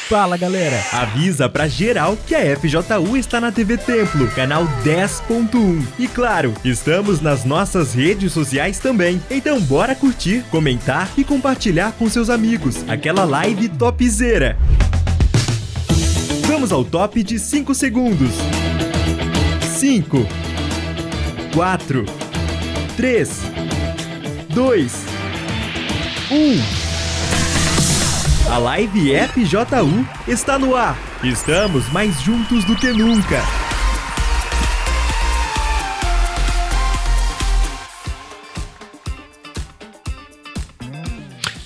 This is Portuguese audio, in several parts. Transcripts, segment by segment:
Fala galera, avisa pra geral que a FJU está na TV Templo, canal 10.1. E claro, estamos nas nossas redes sociais também. Então bora curtir, comentar e compartilhar com seus amigos aquela live topzera. Vamos ao top de 5 segundos. 5, 4, 3, 2, 1. A live FJU está no ar. Estamos mais juntos do que nunca.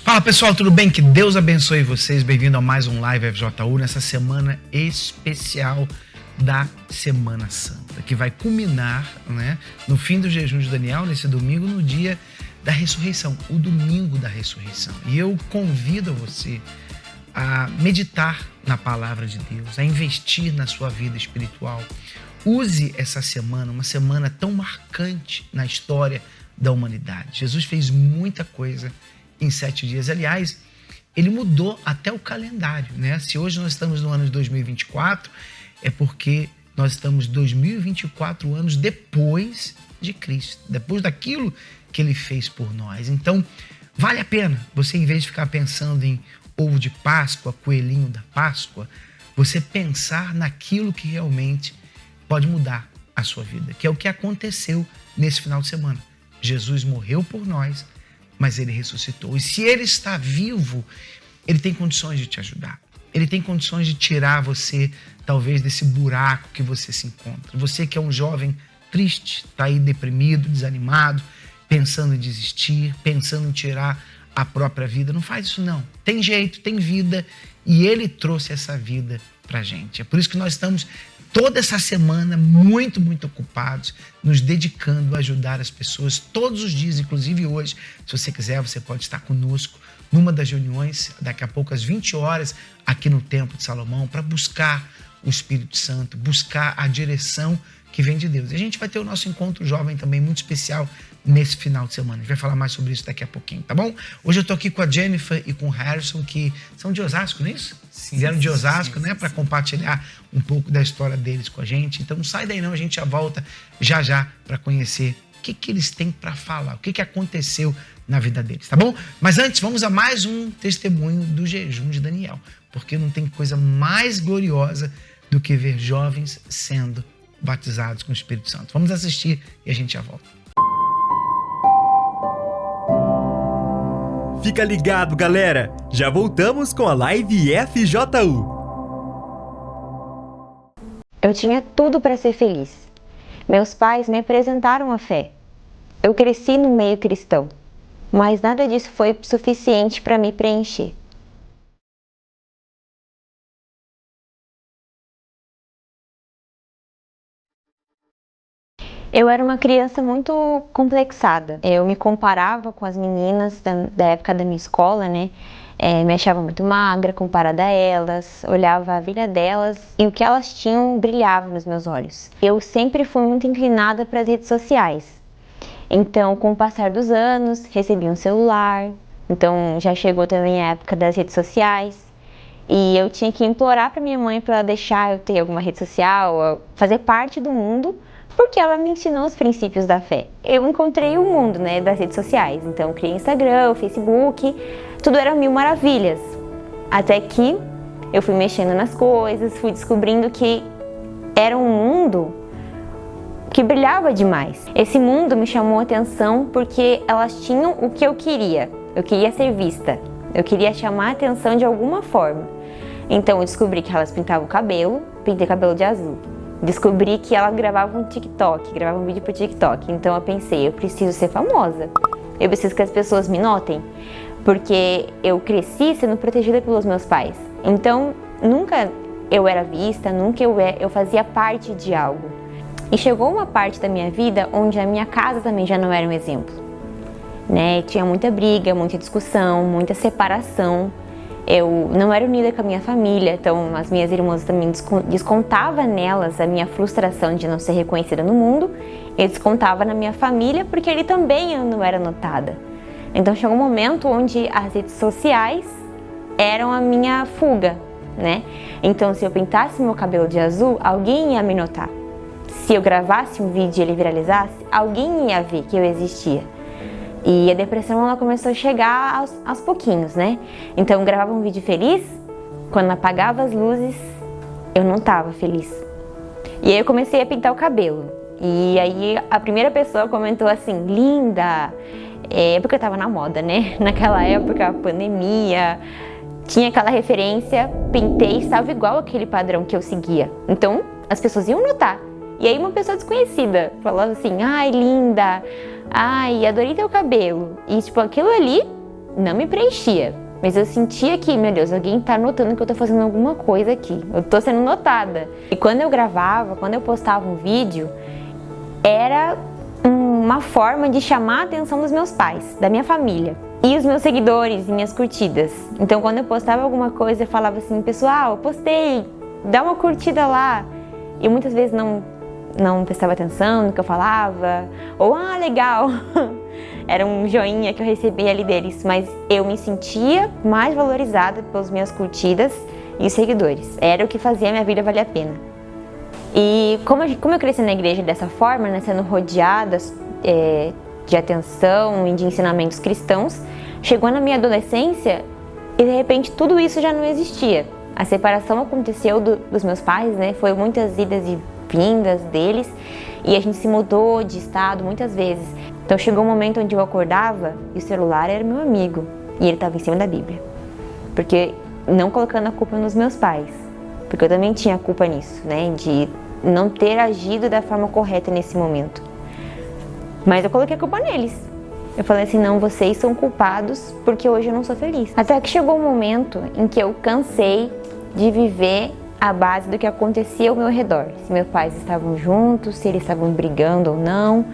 Fala pessoal, tudo bem? Que Deus abençoe vocês. Bem-vindo a mais um live FJU nessa semana especial da Semana Santa, que vai culminar, no fim do jejum de Daniel, nesse domingo, no dia da ressurreição, o domingo da ressurreição. E eu convido você a meditar na palavra de Deus, a investir na sua vida espiritual. Use essa semana, uma semana tão marcante na história da humanidade. Jesus fez muita coisa em 7 dias. Aliás, ele mudou até o calendário, Se hoje nós estamos no ano de 2024, é porque nós estamos 2024 anos depois de Cristo, depois daquilo que ele fez por nós. Então, vale a pena você, em vez de ficar pensando em ovo de Páscoa, coelhinho da Páscoa, você pensar naquilo que realmente pode mudar a sua vida, que é o que aconteceu nesse final de semana. Jesus morreu por nós, mas ele ressuscitou. E se ele está vivo, ele tem condições de te ajudar. Ele tem condições de tirar você, talvez, desse buraco que você se encontra. Você que é um jovem triste, está aí deprimido, desanimado, pensando em desistir, pensando em tirar a própria vida. Não faz isso não. Tem jeito, tem vida e ele trouxe essa vida pra gente. É por isso que nós estamos toda essa semana muito ocupados, nos dedicando a ajudar as pessoas todos os dias, inclusive hoje. Se você quiser, você pode estar conosco numa das reuniões, daqui a pouco às 20 horas, aqui no Templo de Salomão, para buscar o Espírito Santo, buscar a direção que vem de Deus. E a gente vai ter o nosso encontro jovem também muito especial nesse final de semana. A gente vai falar mais sobre isso daqui a pouquinho, tá bom? Hoje eu tô aqui com a Jennifer e com o Harrison, que são de Osasco, não é isso? Sim, vieram de Osasco, para compartilhar um pouco da história deles com a gente. Então não sai daí não, a gente já volta já para conhecer o que eles têm para falar, o que aconteceu na vida deles, tá bom? Mas antes, vamos a mais um testemunho do jejum de Daniel, porque não tem coisa mais gloriosa do que ver jovens sendo batizados com o Espírito Santo. Vamos assistir e a gente já volta. Fica ligado, galera! Já voltamos com a live FJU. Eu tinha tudo para ser feliz. Meus pais me apresentaram a fé. Eu cresci no meio cristão, mas nada disso foi suficiente para me preencher. Eu era uma criança muito complexada. Eu me comparava com as meninas da época da minha escola, me achava muito magra comparada a elas, olhava a vida delas e o que elas tinham brilhava nos meus olhos. Eu sempre fui muito inclinada para as redes sociais. Então, com o passar dos anos, recebi um celular. Então, já chegou também a época das redes sociais. E eu tinha que implorar para minha mãe para ela deixar eu ter alguma rede social, fazer parte do mundo, porque ela me ensinou os princípios da fé. Eu encontrei o mundo, das redes sociais. Então, criei Instagram, Facebook, tudo era mil maravilhas. Até que eu fui mexendo nas coisas, fui descobrindo que era um mundo que brilhava demais. Esse mundo me chamou a atenção porque elas tinham o que eu queria. Eu queria ser vista. Eu queria chamar a atenção de alguma forma. Então, eu descobri que elas pintavam o cabelo, pintei cabelo de azul. Descobri que ela grava um vídeo pro TikTok. Então eu pensei, eu preciso ser famosa. Eu preciso que as pessoas me notem. Porque eu cresci sendo protegida pelos meus pais. Então nunca eu era vista, nunca eu fazia parte de algo. E chegou uma parte da minha vida onde a minha casa também já não era um exemplo. Tinha muita briga, muita discussão, muita separação. Eu não era unida com a minha família, então as minhas irmãs também descontava nelas a minha frustração de não ser reconhecida no mundo. Eu descontava na minha família porque ele também eu não era notada. Então chegou um momento onde as redes sociais eram a minha fuga, né? Então, se eu pintasse meu cabelo de azul, alguém ia me notar. Se eu gravasse um vídeo e ele viralizasse, alguém ia ver que eu existia. E a depressão, ela começou a chegar aos pouquinhos, né? Então, eu gravava um vídeo feliz, quando apagava as luzes, eu não estava feliz. E aí eu comecei a pintar o cabelo. E aí a primeira pessoa comentou assim, linda! Porque eu tava na moda, né? Naquela época, pandemia, tinha aquela referência, pintei, estava igual aquele padrão que eu seguia. Então, as pessoas iam notar. E aí uma pessoa desconhecida falava assim, ai, linda, ai, adorei teu cabelo. E tipo, aquilo ali não me preenchia. Mas eu sentia que, meu Deus, alguém tá notando que eu tô fazendo alguma coisa aqui. Eu tô sendo notada. E quando eu gravava, quando eu postava um vídeo, era uma forma de chamar a atenção dos meus pais, da minha família. E os meus seguidores, minhas curtidas. Então, quando eu postava alguma coisa, eu falava assim, pessoal, eu postei, dá uma curtida lá. E muitas vezes não prestava atenção no que eu falava. Ou, legal. Era um joinha que eu recebia ali deles. Mas eu me sentia mais valorizada pelas minhas curtidas e os seguidores. Era o que fazia a minha vida valer a pena. E como eu cresci na igreja dessa forma, né, sendo rodeada de atenção e de ensinamentos cristãos, chegou na minha adolescência e de repente tudo isso já não existia. A separação aconteceu dos meus pais, né? Foi muitas idas e vindas deles e a gente se mudou de estado muitas vezes. Então chegou um momento onde eu acordava e o celular era meu amigo e ele estava em cima da Bíblia. Porque não colocando a culpa nos meus pais, porque eu também tinha culpa nisso, né? De não ter agido da forma correta nesse momento. Mas eu coloquei a culpa neles. Eu falei assim, não, vocês são culpados porque hoje eu não sou feliz. Até que chegou um momento em que eu cansei de viver à base do que acontecia ao meu redor. Se meus pais estavam juntos, se eles estavam brigando ou não.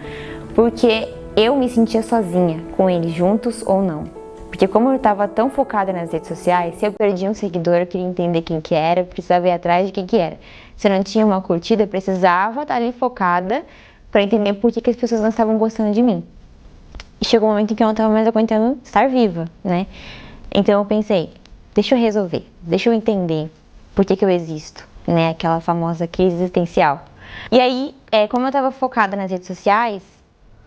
Porque eu me sentia sozinha com eles juntos ou não. Porque como eu estava tão focada nas redes sociais, se eu perdia um seguidor, eu queria entender quem que era, eu precisava ir atrás de quem que era. Se eu não tinha uma curtida, eu precisava estar ali focada para entender por que as pessoas não estavam gostando de mim. E chegou um momento em que eu não estava mais aguentando estar viva, né? Então eu pensei, deixa eu resolver, deixa eu entender por que eu existo, né? Aquela famosa crise existencial. E aí, como eu estava focada nas redes sociais,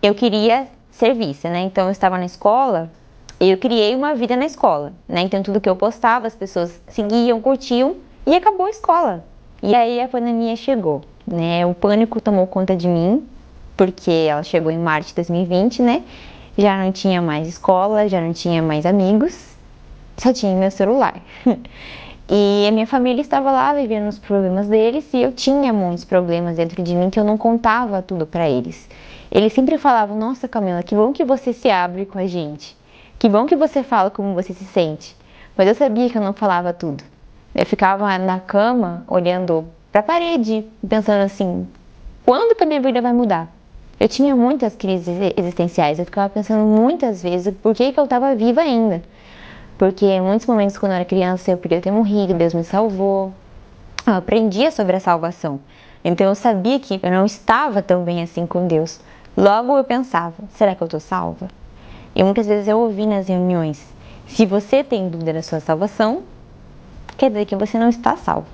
eu queria ser vista, né? Então eu estava na escola, eu criei uma vida na escola, né? Então tudo que eu postava, as pessoas seguiam, curtiam e acabou a escola. E aí a pandemia chegou, né? O pânico tomou conta de mim, porque ela chegou em março de 2020, né? Já não tinha mais escola, já não tinha mais amigos, só tinha meu celular. E a minha família estava lá vivendo os problemas deles e eu tinha muitos problemas dentro de mim que eu não contava tudo para eles. Eles sempre falavam, nossa Camila, que bom que você se abre com a gente. Que bom que você fala como você se sente. Mas eu sabia que eu não falava tudo. Eu ficava na cama, olhando para a parede, pensando assim, quando que a minha vida vai mudar? Eu tinha muitas crises existenciais, eu ficava pensando muitas vezes por que eu estava viva ainda. Porque em muitos momentos, quando eu era criança, eu podia ter morrido, Deus me salvou. Eu aprendia sobre a salvação. Então eu sabia que eu não estava tão bem assim com Deus. Logo eu pensava, será que eu estou salva? E muitas vezes eu ouvi nas reuniões, se você tem dúvida da sua salvação, quer dizer que você não está salvo.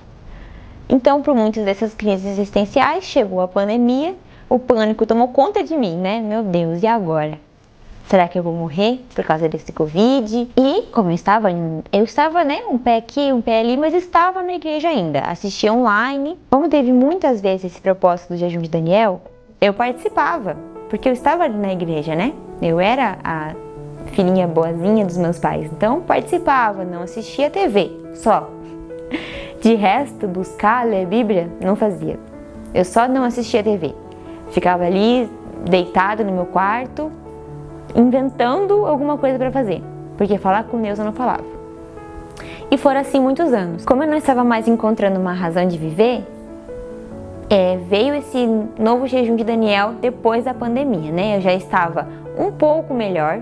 Então, por muitas dessas crises existenciais, chegou a pandemia, o pânico tomou conta de mim, né? Meu Deus, e agora? Será que eu vou morrer por causa desse Covid? E como eu estava, né, um pé aqui, um pé ali, mas estava na igreja ainda, assistia online. Como teve muitas vezes esse propósito do jejum de Daniel, eu participava, porque eu estava na igreja, né? Eu era a filhinha boazinha dos meus pais, então participava, não assistia TV, só. De resto, buscar, ler a Bíblia, não fazia. Eu só não assistia TV. Ficava ali, deitada no meu quarto, inventando alguma coisa para fazer, porque falar com Deus eu não falava. E foram assim muitos anos. Como eu não estava mais encontrando uma razão de viver, veio esse novo jejum de Daniel depois da pandemia, né? Eu já estava um pouco melhor,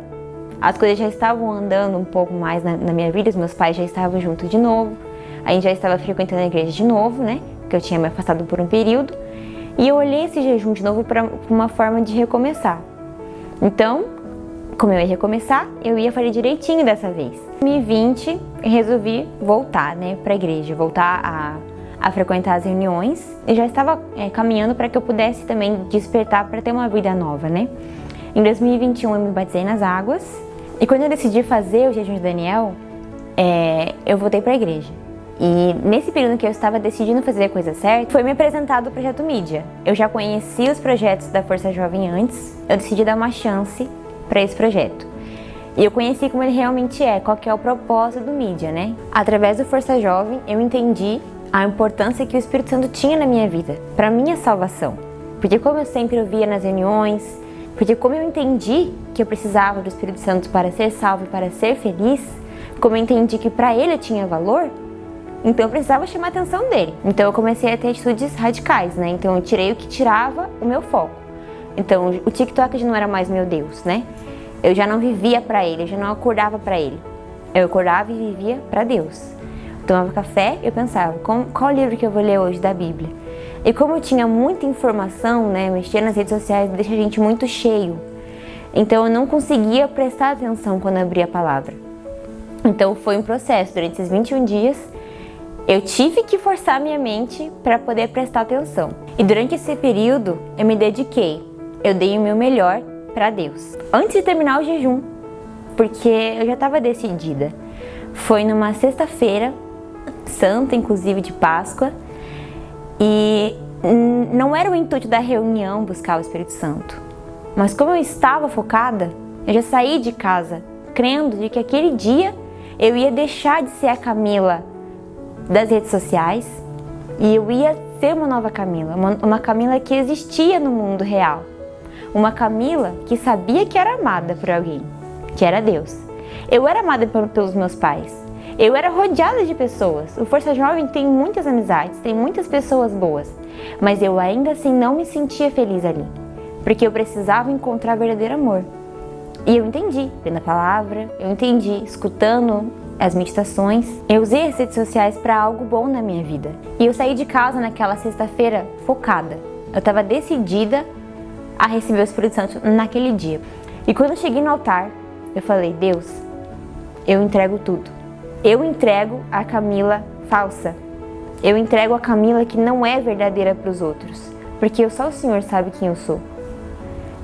as coisas já estavam andando um pouco mais na minha vida, os meus pais já estavam juntos de novo, a gente já estava frequentando a igreja de novo, né? Porque eu tinha me afastado por um período, e eu olhei esse jejum de novo para uma forma de recomeçar. Então, como eu ia recomeçar, eu ia fazer direitinho dessa vez. Em 2020, resolvi voltar, né, para a igreja, voltar a frequentar as reuniões. Eu já estava caminhando para que eu pudesse também despertar para ter uma vida nova, né? Em 2021 eu me batizei nas águas e quando eu decidi fazer o jejum de Daniel, eu voltei para a igreja. E nesse período que eu estava decidindo fazer a coisa certa, foi me apresentado o Projeto Mídia. Eu já conheci os projetos da Força Jovem antes, eu decidi dar uma chance para esse projeto. E eu conheci como ele realmente é, qual que é o propósito do Mídia, né? Através do Força Jovem, eu entendi a importância que o Espírito Santo tinha na minha vida, para minha salvação. Porque como eu sempre ouvia nas reuniões, porque como eu entendi que eu precisava do Espírito Santo para ser salvo e para ser feliz, como eu entendi que para ele eu tinha valor, então eu precisava chamar a atenção dele. Então eu comecei a ter atitudes radicais, né? Então eu tirei o que tirava o meu foco. Então o TikTok já não era mais meu Deus, né? Eu já não vivia para ele, eu já não acordava para ele. Eu acordava e vivia para Deus. Tomava café e eu pensava, qual livro que eu vou ler hoje da Bíblia? E como eu tinha muita informação, né, mexer nas redes sociais deixa a gente muito cheio. Então eu não conseguia prestar atenção quando eu abria a palavra. Então foi um processo, durante esses 21 dias, eu tive que forçar minha mente para poder prestar atenção. E durante esse período eu me dediquei, eu dei o meu melhor para Deus. Antes de terminar o jejum, porque eu já estava decidida. Foi numa sexta-feira, santa, inclusive de Páscoa, e não era o intuito da reunião buscar o Espírito Santo. Mas como eu estava focada, eu já saí de casa, crendo de que aquele dia eu ia deixar de ser a Camila das redes sociais e eu ia ser uma nova Camila, uma Camila que existia no mundo real. Uma Camila que sabia que era amada por alguém, que era Deus. Eu era amada pelos meus pais. Eu era rodeada de pessoas. O Força Jovem tem muitas amizades, tem muitas pessoas boas. Mas eu ainda assim não me sentia feliz ali. Porque eu precisava encontrar verdadeiro amor. E eu entendi, lendo a palavra, eu entendi, escutando as meditações. Eu usei as redes sociais para algo bom na minha vida. E eu saí de casa naquela sexta-feira focada. Eu estava decidida a receber o Espírito Santo naquele dia. E quando eu cheguei no altar, eu falei, Deus, eu entrego tudo. Eu entrego a Camila falsa. Eu entrego a Camila que não é verdadeira para os outros. Porque só o Senhor sabe quem eu sou.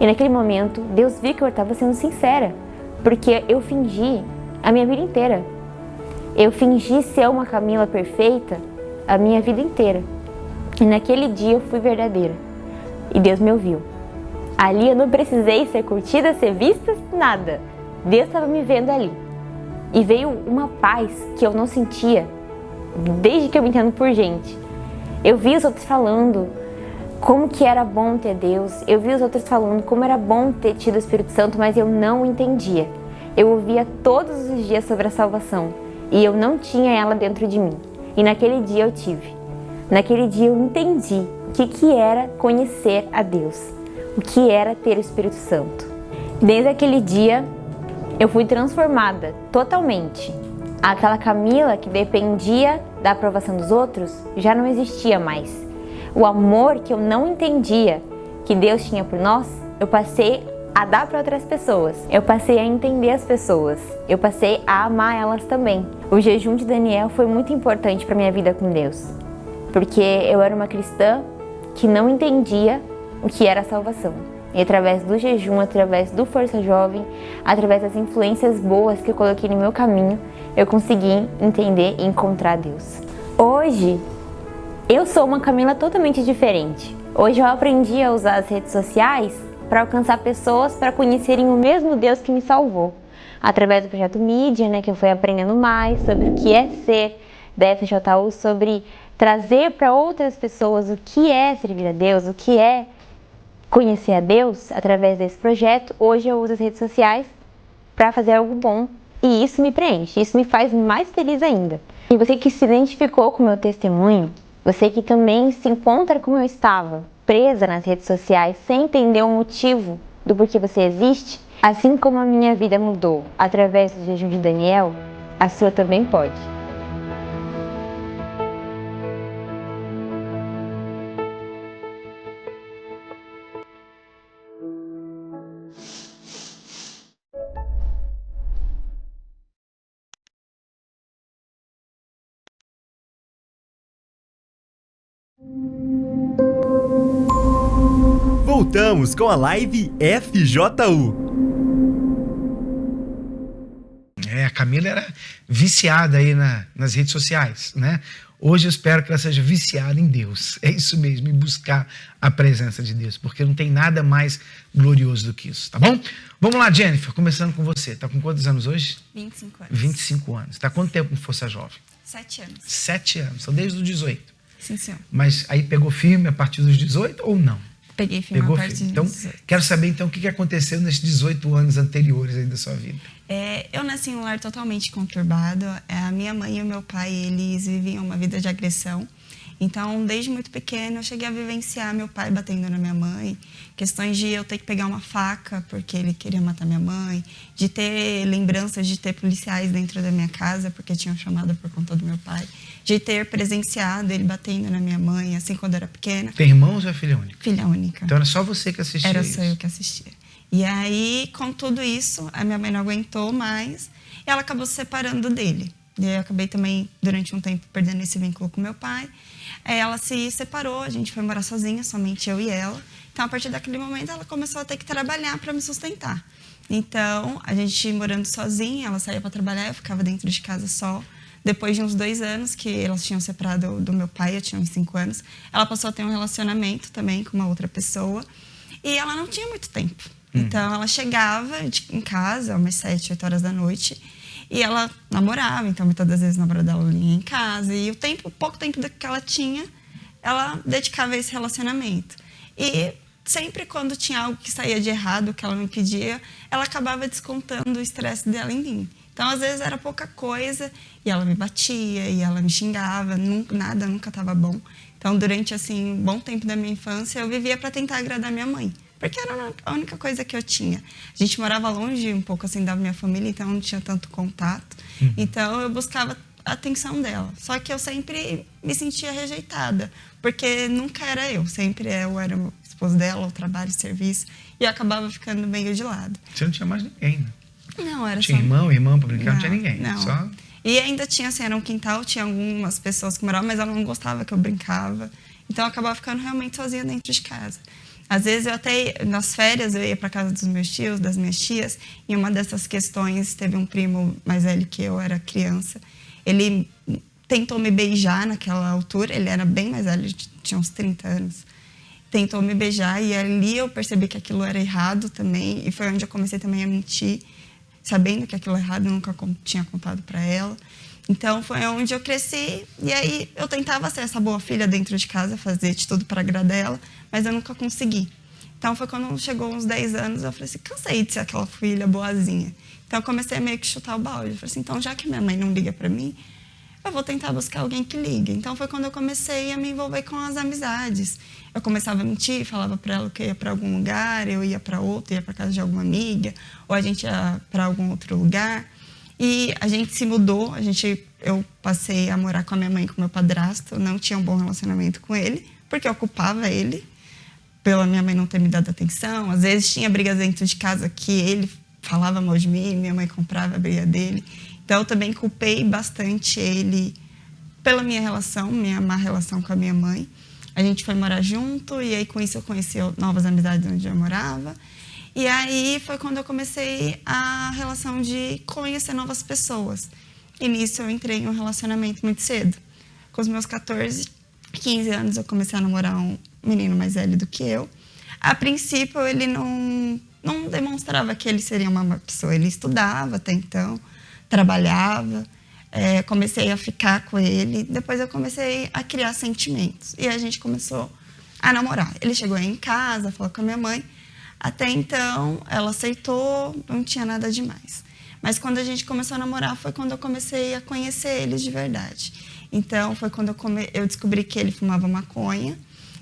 E naquele momento, Deus viu que eu estava sendo sincera. Porque eu fingi a minha vida inteira. Eu fingi ser uma Camila perfeita a minha vida inteira. E naquele dia eu fui verdadeira. E Deus me ouviu. Ali eu não precisei ser curtida, ser vista, nada. Deus estava me vendo ali. E veio uma paz que eu não sentia desde que eu me entendo por gente. Eu vi os outros falando como que era bom ter Deus. Eu vi os outros falando como era bom ter tido o Espírito Santo, mas eu não entendia. Eu ouvia todos os dias sobre a salvação e eu não tinha ela dentro de mim. E naquele dia eu tive. Naquele dia eu entendi o que era conhecer a Deus. O que era ter o Espírito Santo. Desde aquele dia, eu fui transformada totalmente. Aquela Camila que dependia da aprovação dos outros já não existia mais. O amor que eu não entendia que Deus tinha por nós, eu passei a dar para outras pessoas. Eu passei a entender as pessoas. Eu passei a amar elas também. O jejum de Daniel foi muito importante para minha vida com Deus. Porque eu era uma cristã que não entendia o que era a salvação. E através do jejum, através do Força Jovem, através das influências boas que eu coloquei no meu caminho, eu consegui entender e encontrar Deus. Hoje, eu sou uma Camila totalmente diferente. Hoje eu aprendi a usar as redes sociais para alcançar pessoas para conhecerem o mesmo Deus que me salvou. Através do Projeto Mídia, né, que eu fui aprendendo mais sobre o que é ser da FJU, sobre trazer para outras pessoas o que é servir a Deus, o que é conhecer a Deus através desse projeto. Hoje eu uso as redes sociais para fazer algo bom e isso me preenche, isso me faz mais feliz ainda. E você que se identificou com o meu testemunho, você que também se encontra como eu estava, presa nas redes sociais, sem entender o motivo do porquê você existe, assim como a minha vida mudou através do jejum de Daniel, a sua também pode. Voltamos com a live FJU. A Camila era viciada aí nas redes sociais, né? Hoje eu espero que ela seja viciada em Deus. É isso mesmo, em buscar a presença de Deus, porque não tem nada mais glorioso do que isso, tá bom? Vamos lá, Jennifer, começando com você. Tá com quantos anos hoje? 25 anos. 25 anos. Tá quanto tempo com Força Jovem? 7 anos. 7 anos, então desde os 18. Sim, senhor. Mas aí pegou firme a partir dos 18 ou não? Peguei firme a partir dos 18. Então, quero saber então o que aconteceu nesses 18 anos anteriores aí da sua vida. Eu nasci em um lar totalmente conturbado. A minha mãe e o meu pai, eles viviam uma vida de agressão. Então, desde muito pequeno, eu cheguei a vivenciar meu pai batendo na minha mãe. Questões de eu ter que pegar uma faca porque ele queria matar minha mãe. De ter lembranças de ter policiais dentro da minha casa porque tinham chamado por conta do meu pai. De ter presenciado ele batendo na minha mãe, assim, quando eu era pequena. Tem irmãos ou é filha única? Filha única. Então era só você que assistia Era isso? só eu que assistia. E aí, com tudo isso, a minha mãe não aguentou mais e ela acabou se separando dele. E eu acabei também, durante um tempo, perdendo esse vínculo com meu pai. Aí ela se separou, a gente foi morar sozinha, somente eu e ela. Então, a partir daquele momento, ela começou a ter que trabalhar para me sustentar. Então, a gente morando sozinha, ela saía para trabalhar, eu ficava dentro de casa só. Depois de uns 2 anos que elas tinham separado do meu pai, eu tinha uns 5 anos, ela passou a ter um relacionamento também com uma outra pessoa. E ela não tinha muito tempo. Então, ela chegava em casa, umas 7, 8 horas da noite, e ela namorava. Então, muitas das vezes, o namorado dela ia em casa. E o pouco tempo que ela tinha, ela dedicava a esse relacionamento. E sempre quando tinha algo que saía de errado, que ela me pedia, ela acabava descontando o estresse dela em mim. Então, às vezes, era pouca coisa, e ela me batia, e ela me xingava, nada nunca estava bom. Então, durante, assim, um bom tempo da minha infância, eu vivia para tentar agradar minha mãe. Porque era a única coisa que eu tinha. A gente morava longe um pouco, assim, da minha família, então não tinha tanto contato. Então, eu buscava a atenção dela. Só que eu sempre me sentia rejeitada, porque nunca era eu. Sempre eu era o esposo dela, o trabalho, o serviço, e eu acabava ficando meio de lado. Você não tinha mais ninguém, né? Não, era tinha só... irmã pra brincar, não tinha ninguém. Não. Só... E ainda tinha, assim, era um quintal, tinha algumas pessoas que moravam, mas ela não gostava que eu brincava. Então, eu acabava ficando realmente sozinha dentro de casa. Às vezes, eu até, nas férias, eu ia para casa dos meus tios, das minhas tias, e uma dessas questões, teve um primo mais velho que eu, era criança. Ele tentou me beijar naquela altura, ele era bem mais velho, tinha uns 30 anos. Tentou me beijar, e ali eu percebi que aquilo era errado também, e foi onde eu comecei também a mentir, sabendo que aquilo era errado, eu nunca tinha contado para ela. Então, foi onde eu cresci, e aí eu tentava ser essa boa filha dentro de casa, fazer de tudo para agradar ela, mas eu nunca consegui. Então, foi quando chegou uns 10 anos, eu falei assim, cansei de ser aquela filha boazinha. Então, eu comecei a meio que chutar o balde. Eu falei assim, então, já que minha mãe não liga para mim, eu vou tentar buscar alguém que ligue. Então, foi quando eu comecei a me envolver com as amizades. Eu começava a mentir, falava para ela que eu ia para algum lugar, eu ia para outro, ia para casa de alguma amiga, ou a gente ia para algum outro lugar. E a gente se mudou, eu passei a morar com a minha mãe e com o meu padrasto, não tinha um bom relacionamento com ele, porque eu culpava ele, pela minha mãe não ter me dado atenção. Às vezes tinha brigas dentro de casa que ele falava mal de mim, minha mãe comprava a briga dele. Então eu também culpei bastante ele pela minha má relação com a minha mãe. A gente foi morar junto e aí com isso eu conheci novas amizades onde eu morava. E aí foi quando eu comecei a relação de conhecer novas pessoas. E nisso eu entrei em um relacionamento muito cedo. Com os meus 14, 15 anos eu comecei a namorar um menino mais velho do que eu. A princípio ele não demonstrava que ele seria uma pessoa. Ele estudava até então, trabalhava, comecei a ficar com ele. Depois eu comecei a criar sentimentos. E a gente começou a namorar. Ele chegou aí em casa, falou com a minha mãe. Até então, ela aceitou, não tinha nada demais. Mas quando a gente começou a namorar, foi quando eu comecei a conhecer eles de verdade. Então, foi quando eu descobri que ele fumava maconha.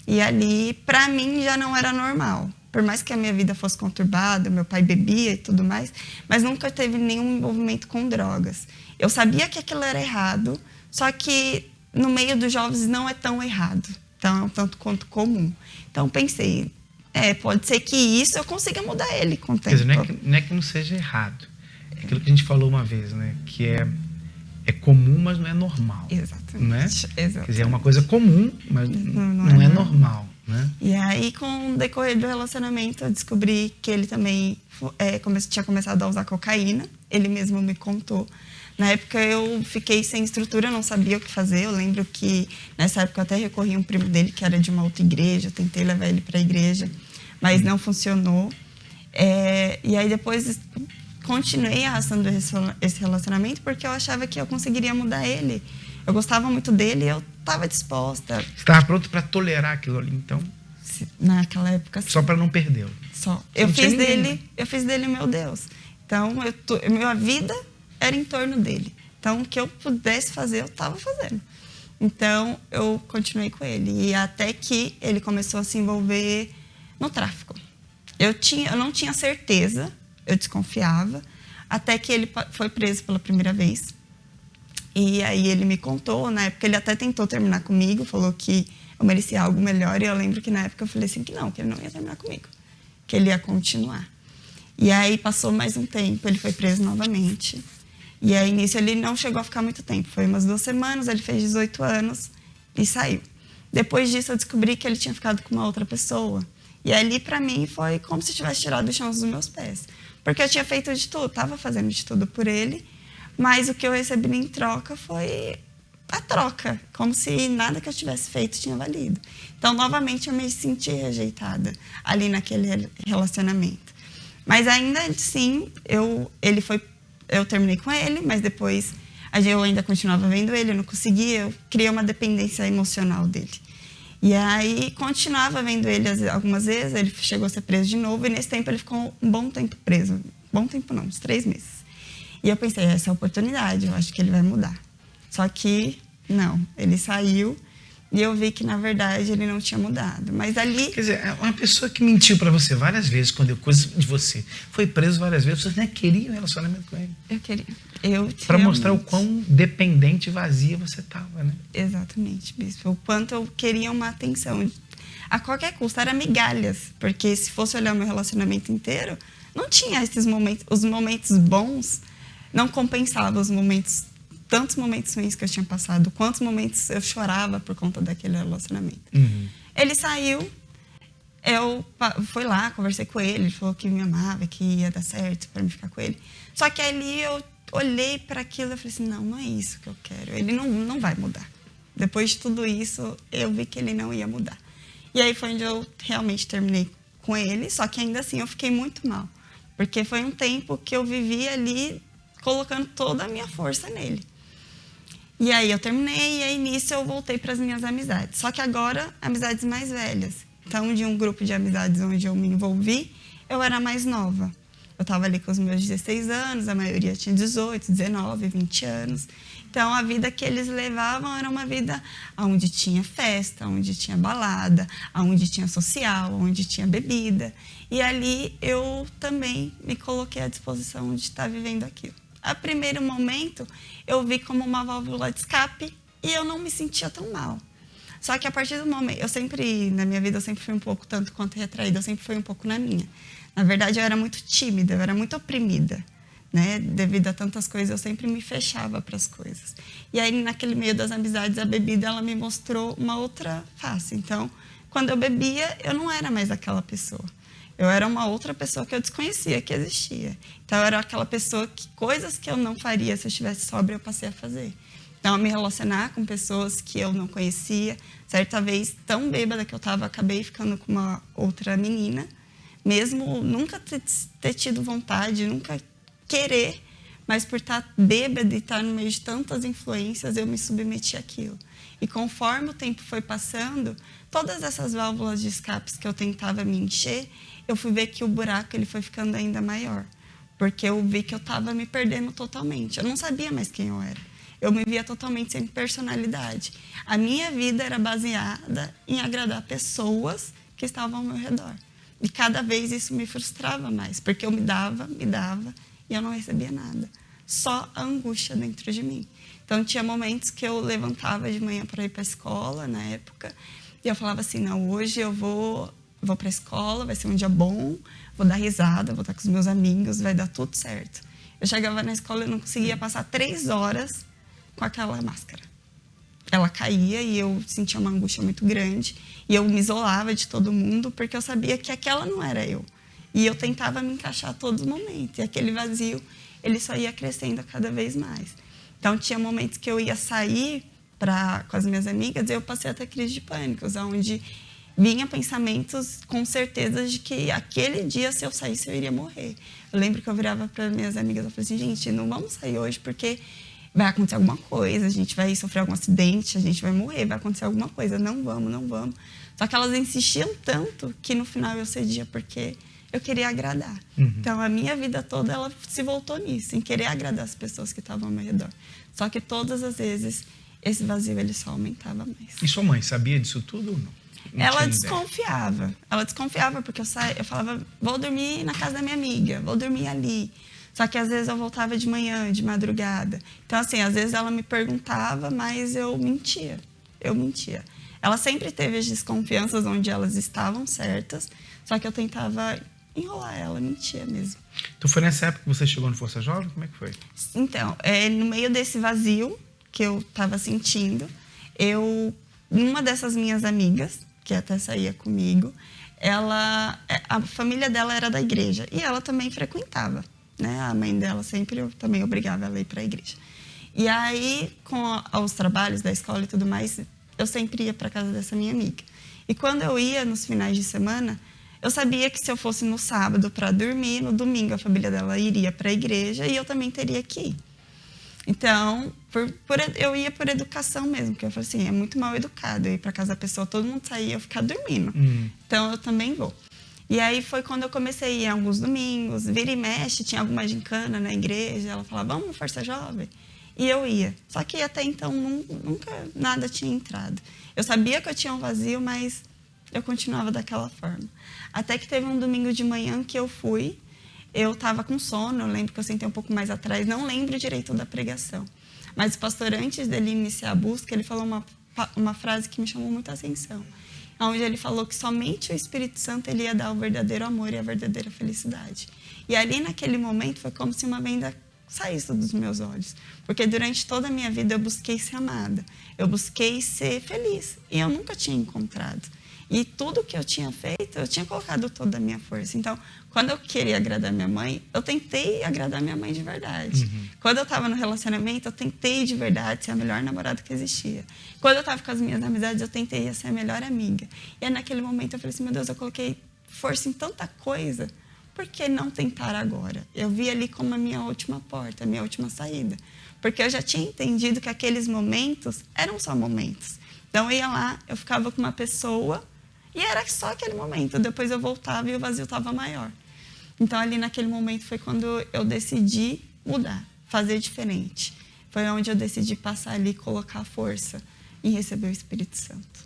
E ali, pra mim, já não era normal. Por mais que a minha vida fosse conturbada, meu pai bebia e tudo mais, mas nunca teve nenhum envolvimento com drogas. Eu sabia que aquilo era errado, só que no meio dos jovens não é tão errado. Então, é um tanto quanto comum. Então, pensei... pode ser que isso eu consiga mudar ele com o tempo. Quer dizer, não é que não seja errado. É aquilo que a gente falou uma vez, né? Que é é comum, mas não é normal. Exatamente. Né? Exatamente. Quer dizer, é uma coisa comum, mas não é normal. Né? E aí, com o decorrer do relacionamento, eu descobri que ele também tinha começado a usar cocaína. Ele mesmo me contou. Na época, eu fiquei sem estrutura, não sabia o que fazer. Eu lembro que, nessa época, eu até recorri a um primo dele, que era de uma outra igreja. Eu tentei levar ele para a igreja, mas não funcionou. E aí, depois, continuei arrastando esse relacionamento, porque eu achava que eu conseguiria mudar ele. Eu gostava muito dele e eu estava disposta. Você estava pronto para tolerar aquilo ali, então? Naquela época, sim. Só para não perder. Só. Eu fiz dele meu Deus. Então, minha vida era em torno dele. Então, o que eu pudesse fazer, eu estava fazendo. Então, eu continuei com ele. E até que ele começou a se envolver no tráfico. Eu não tinha certeza, eu desconfiava, até que ele foi preso pela primeira vez. E aí ele me contou, na época ele até tentou terminar comigo, falou que eu merecia algo melhor. E eu lembro que na época eu falei assim que ele não ia terminar comigo, que ele ia continuar. E aí passou mais um tempo, ele foi preso novamente. E aí nisso ele não chegou a ficar muito tempo, foi umas 2 semanas, ele fez 18 anos e saiu. Depois disso eu descobri que ele tinha ficado com uma outra pessoa. E ali pra mim foi como se tivesse tirado o chão dos meus pés. Porque eu tinha feito de tudo, estava fazendo de tudo por ele, mas o que eu recebi em troca foi a troca, como se nada que eu tivesse feito tinha valido. Então, novamente, eu me senti rejeitada ali naquele relacionamento. Mas ainda assim, eu terminei com ele, mas depois eu ainda continuava vendo ele, eu não conseguia, eu criei uma dependência emocional dele. E aí, continuava vendo ele algumas vezes, ele chegou a ser preso de novo, e nesse tempo ele ficou um bom tempo preso. Bom tempo não, uns 3 meses. E eu pensei, essa é a oportunidade, eu acho que ele vai mudar. Só que, não, ele saiu e eu vi que, na verdade, ele não tinha mudado. Mas ali... Quer dizer, uma pessoa que mentiu pra você várias vezes, escondeu coisas de você, foi preso várias vezes, você nem queria um relacionamento com ele. Eu queria. Pra mostrar o quão dependente e vazia você tava, né? Exatamente, bispo. O quanto eu queria uma atenção. A qualquer custo, era migalhas. Porque se fosse olhar o meu relacionamento inteiro, não tinha esses momentos. Os momentos bons não compensavam os momentos, tantos momentos ruins que eu tinha passado, quantos momentos eu chorava por conta daquele relacionamento. Uhum. Ele saiu, eu fui lá, conversei com ele, ele falou que me amava, que ia dar certo para me ficar com ele. Só que ali eu olhei para aquilo e falei assim, não é isso que eu quero, ele não vai mudar. Depois de tudo isso, eu vi que ele não ia mudar. E aí foi onde eu realmente terminei com ele, só que ainda assim eu fiquei muito mal, porque foi um tempo que eu vivi ali colocando toda a minha força nele. E aí eu terminei, e aí nisso eu voltei para as minhas amizades. Só que agora, amizades mais velhas. Então, de um grupo de amizades onde eu me envolvi, eu era mais nova. Eu estava ali com os meus 16 anos, a maioria tinha 18, 19, 20 anos. Então, a vida que eles levavam era uma vida onde tinha festa, onde tinha balada, onde tinha social, onde tinha bebida. E ali eu também me coloquei à disposição de estar vivendo aquilo. A primeiro momento, eu vi como uma válvula de escape e eu não me sentia tão mal. Só que a partir do momento... na minha vida, eu sempre fui um pouco tanto quanto retraída, eu sempre fui um pouco na minha. Na verdade, eu era muito tímida, eu era muito oprimida, né? Devido a tantas coisas, eu sempre me fechava para as coisas. E aí, naquele meio das amizades, a bebida, ela me mostrou uma outra face. Então, quando eu bebia, eu não era mais aquela pessoa. Eu era uma outra pessoa que eu desconhecia que existia. Então, eu era aquela pessoa que coisas que eu não faria se eu estivesse sóbria, eu passei a fazer. Então, me relacionar com pessoas que eu não conhecia. Certa vez, tão bêbada que eu estava, acabei ficando com uma outra menina. Mesmo nunca ter tido vontade, nunca querer, mas por estar bêbada e estar no meio de tantas influências, eu me submeti àquilo. E conforme o tempo foi passando, todas essas válvulas de escapes que eu tentava me encher, eu fui ver que o buraco ele foi ficando ainda maior. Porque eu vi que eu estava me perdendo totalmente. Eu não sabia mais quem eu era. Eu me via totalmente sem personalidade. A minha vida era baseada em agradar pessoas que estavam ao meu redor. E cada vez isso me frustrava mais, porque eu me dava e eu não recebia nada. Só a angústia dentro de mim. Então, tinha momentos que eu levantava de manhã para ir para a escola, na época, e eu falava assim, não, hoje eu vou para a escola, vai ser um dia bom, vou dar risada, vou estar com os meus amigos, vai dar tudo certo. Eu chegava na escola e não conseguia passar 3 horas com aquela máscara. Ela caía e eu sentia uma angústia muito grande. E eu me isolava de todo mundo porque eu sabia que aquela não era eu. E eu tentava me encaixar a todos os momentos. E aquele vazio, ele só ia crescendo cada vez mais. Então, tinha momentos que eu ia sair com as minhas amigas e eu passei até crise de pânico, onde vinha pensamentos com certeza de que aquele dia, se eu saísse, eu iria morrer. Eu lembro que eu virava para minhas amigas e falei assim, gente, não vamos sair hoje porque vai acontecer alguma coisa, a gente vai sofrer algum acidente, a gente vai morrer, vai acontecer alguma coisa, não vamos, não vamos. Só que elas insistiam tanto que no final eu cedia porque eu queria agradar. Então, a minha vida toda, ela se voltou nisso, em querer agradar as pessoas que estavam ao meu redor. Só que todas as vezes, esse vazio, ele só aumentava mais. E sua mãe sabia disso tudo ou não? Ela desconfiava. Ela desconfiava porque eu falava, vou dormir na casa da minha amiga, vou dormir ali. Só que às vezes eu voltava de manhã, de madrugada. Então, assim, às vezes ela me perguntava, mas eu mentia. Eu mentia. Ela sempre teve as desconfianças onde elas estavam certas, só que eu tentava enrolar ela, mentia mesmo. Então, foi nessa época que você chegou no Força Jovem? Como é que foi? Então, no meio desse vazio que eu estava sentindo, uma dessas minhas amigas, que até saía comigo, a família dela era da igreja e ela também frequentava, né? A mãe dela sempre também obrigava ela a ir para a igreja. E aí, com os trabalhos da escola e tudo mais, eu sempre ia para casa dessa minha amiga. E quando eu ia nos finais de semana, eu sabia que se eu fosse no sábado para dormir, no domingo a família dela iria para a igreja e eu também teria que ir. Então, eu ia por educação mesmo, porque eu falei assim, é muito mal educado eu ir para casa da pessoa, todo mundo sair e eu ficar dormindo. Então, eu também vou. E aí foi quando eu comecei a ir alguns domingos, vira e mexe, tinha alguma gincana na igreja, ela falava, vamos, Força Jovem? E eu ia. Só que até então nunca nada tinha entrado. Eu sabia que eu tinha um vazio, mas eu continuava daquela forma. Até que teve um domingo de manhã que eu fui, eu estava com sono, eu lembro que eu sentei um pouco mais atrás, não lembro direito da pregação. Mas o pastor, antes dele iniciar a busca, ele falou uma frase que me chamou muita atenção. Onde ele falou que somente o Espírito Santo ele ia dar o verdadeiro amor e a verdadeira felicidade. E ali, naquele momento, foi como se uma venda saísse dos meus olhos. Porque durante toda a minha vida eu busquei ser amada, eu busquei ser feliz. E eu nunca tinha encontrado. E tudo que eu tinha feito, eu tinha colocado toda a minha força. Então, quando eu queria agradar minha mãe, eu tentei agradar minha mãe de verdade. Quando eu estava no relacionamento, eu tentei de verdade ser a melhor namorada que existia. Quando eu estava com as minhas amizades, eu tentei ser a melhor amiga. E aí, naquele momento, eu falei assim, meu Deus, eu coloquei força em tanta coisa, por que não tentar agora? Eu vi ali como a minha última porta, a minha última saída. Porque eu já tinha entendido que aqueles momentos eram só momentos. Então, eu ia lá, eu ficava com uma pessoa, e era só aquele momento. Depois eu voltava e o vazio estava maior. Então, ali naquele momento foi quando eu decidi mudar, fazer diferente. Foi onde eu decidi passar ali e colocar força em receber o Espírito Santo.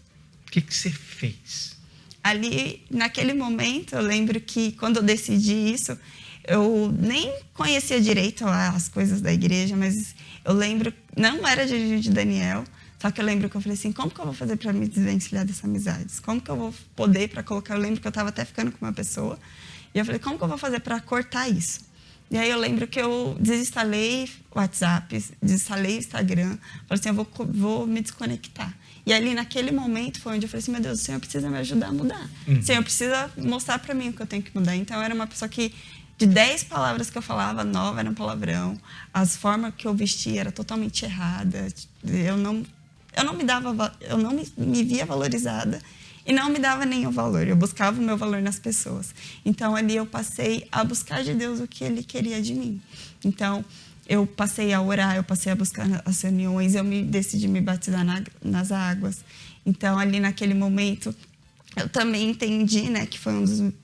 O que você fez? Ali, naquele momento, eu lembro que quando eu decidi isso, eu nem conhecia direito as coisas da igreja, mas eu lembro, não era de Daniel, só que eu lembro que eu falei assim, como que eu vou fazer para me desvencilhar dessas amizades? Como que eu vou poder para colocar... Eu lembro que eu estava até ficando com uma pessoa, e eu falei, como que eu vou fazer para cortar isso? E aí eu lembro que eu desinstalei o WhatsApp, desinstalei o Instagram, falei assim, eu vou me desconectar. E ali naquele momento foi onde eu falei assim, meu Deus, o Senhor precisa me ajudar a mudar. O Senhor precisa mostrar para mim o que eu tenho que mudar. Então eu era uma pessoa que, de 10 palavras que eu falava, 9 eram palavrão. As formas que eu vestia era totalmente errada. Eu não me via valorizada e não me dava nenhum valor. Eu buscava o meu valor nas pessoas. Então, ali eu passei a buscar de Deus o que Ele queria de mim. Então, eu passei a orar, eu passei a buscar as reuniões, eu decidi me batizar nas águas. Então, ali naquele momento, eu também entendi, né, que foi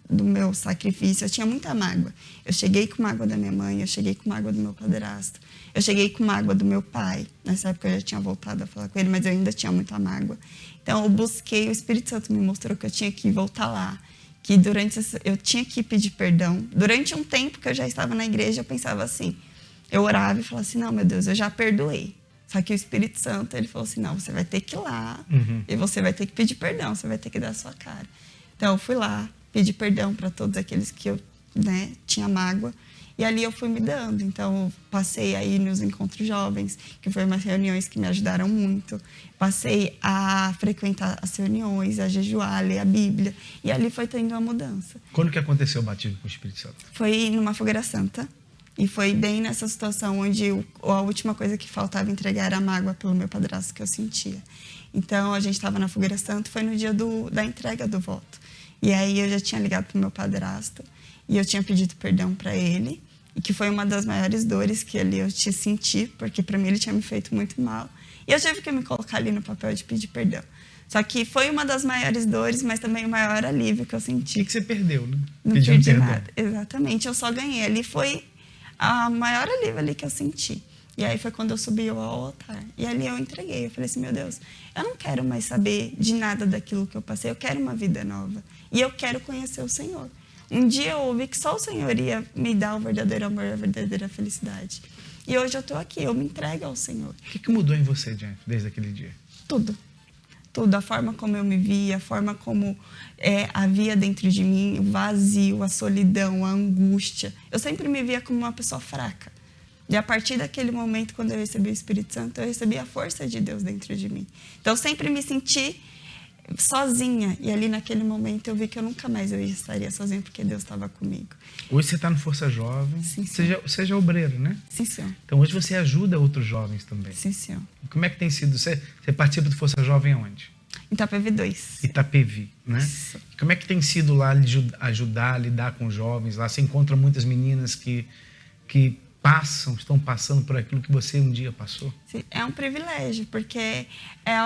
do meu sacrifício. Eu tinha muita mágoa. Eu cheguei com mágoa da minha mãe, eu cheguei com mágoa do meu padrasto. Eu cheguei com mágoa do meu pai. Nessa época eu já tinha voltado a falar com ele, mas eu ainda tinha muita mágoa. Então eu busquei, o Espírito Santo me mostrou que eu tinha que voltar lá. Que eu tinha que pedir perdão. Durante um tempo que eu já estava na igreja, eu pensava assim. Eu orava e falava assim, não, meu Deus, eu já perdoei. Só que o Espírito Santo, ele falou assim, não, você vai ter que ir lá e você vai ter que pedir perdão, você vai ter que dar a sua cara. Então eu fui lá, pedi perdão para todos aqueles que eu tinha mágoa. E ali eu fui me dando. Então, passei aí nos encontros jovens, que foram umas reuniões que me ajudaram muito. Passei a frequentar as reuniões, a jejuar, a ler a Bíblia. E ali foi tendo uma mudança. Quando que aconteceu o batismo com o Espírito Santo? Foi numa fogueira santa. E foi bem nessa situação onde a última coisa que faltava entregar era a mágoa pelo meu padrasto que eu sentia. Então, a gente estava na fogueira santa, foi no dia da entrega do voto. E aí eu já tinha ligado pro meu padrasto e eu tinha pedido perdão para ele. E que foi uma das maiores dores que ali eu te senti, porque para mim ele tinha me feito muito mal. E eu tive que me colocar ali no papel de pedir perdão. Só que foi uma das maiores dores, mas também o maior alívio que eu senti. O que você perdeu, né? Não Pedindo perdi perdão. nada. Exatamente, eu só ganhei. Ali foi a maior alívio ali que eu senti. E aí foi quando eu subi ao altar. E ali eu entreguei. Eu falei assim, meu Deus, eu não quero mais saber de nada daquilo que eu passei. Eu quero uma vida nova. E eu quero conhecer o Senhor. Um dia eu ouvi que só o Senhor ia me dar o verdadeiro amor e a verdadeira felicidade. E hoje eu estou aqui, eu me entrego ao Senhor. O que mudou em você, Jennifer, desde aquele dia? Tudo. Tudo. A forma como eu me via, a forma como havia dentro de mim o vazio, a solidão, a angústia. Eu sempre me via como uma pessoa fraca. E a partir daquele momento, quando eu recebi o Espírito Santo, eu recebi a força de Deus dentro de mim. Então, eu sempre me senti sozinha. E ali naquele momento eu vi que eu nunca mais eu estaria sozinha, porque Deus estava comigo. Hoje você está no Força Jovem. Sim, senhor. Seja obreiro, né? Sim, senhor. Então hoje você ajuda outros jovens também. Sim, senhor. Como é que tem sido? Você participa do Força Jovem aonde? Itapevi 2. Itapevi, né? Isso. Como é que tem sido lá ajudar, lidar com jovens? Lá você encontra muitas meninas que estão passando por aquilo que você um dia passou? Sim, é um privilégio, porque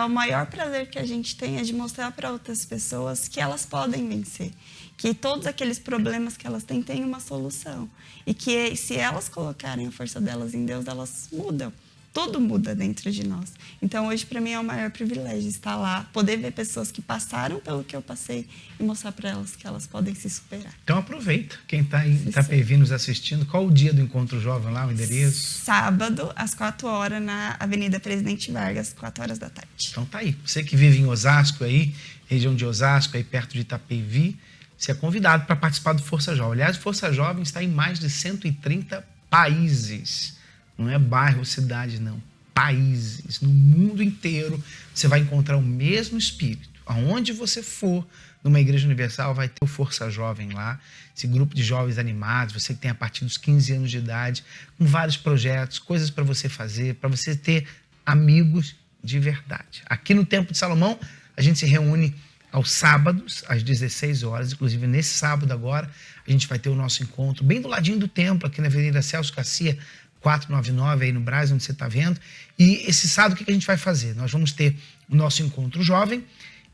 o maior prazer que a gente tem é de mostrar para outras pessoas que elas podem vencer, que todos aqueles problemas que elas têm uma solução e que se elas colocarem a força delas em Deus, elas mudam. Tudo muda dentro de nós. Então, hoje, para mim, é o maior privilégio estar lá, poder ver pessoas que passaram pelo que eu passei e mostrar para elas que elas podem se superar. Então, aproveita. Quem está em Itapevi nos assistindo, qual o dia do Encontro Jovem lá, o endereço? Sábado, às 4 horas, na Avenida Presidente Vargas, 4 horas da tarde. Então, tá aí. Você que vive em Osasco aí, região de Osasco, aí perto de Itapevi, você é convidado para participar do Força Jovem. Aliás, o Força Jovem está em mais de 130 países. Não é bairro, cidade, não. Países. No mundo inteiro, você vai encontrar o mesmo espírito. Aonde você for, numa igreja universal, vai ter o Força Jovem lá. Esse grupo de jovens animados, você que tem a partir dos 15 anos de idade, com vários projetos, coisas para você fazer, para você ter amigos de verdade. Aqui no Templo de Salomão, a gente se reúne aos sábados, às 16 horas. Inclusive, nesse sábado agora, a gente vai ter o nosso encontro bem do ladinho do templo, aqui na Avenida Celso Garcia, 499, aí no Brás, onde você está vendo. E esse sábado, o que a gente vai fazer? Nós vamos ter o nosso encontro jovem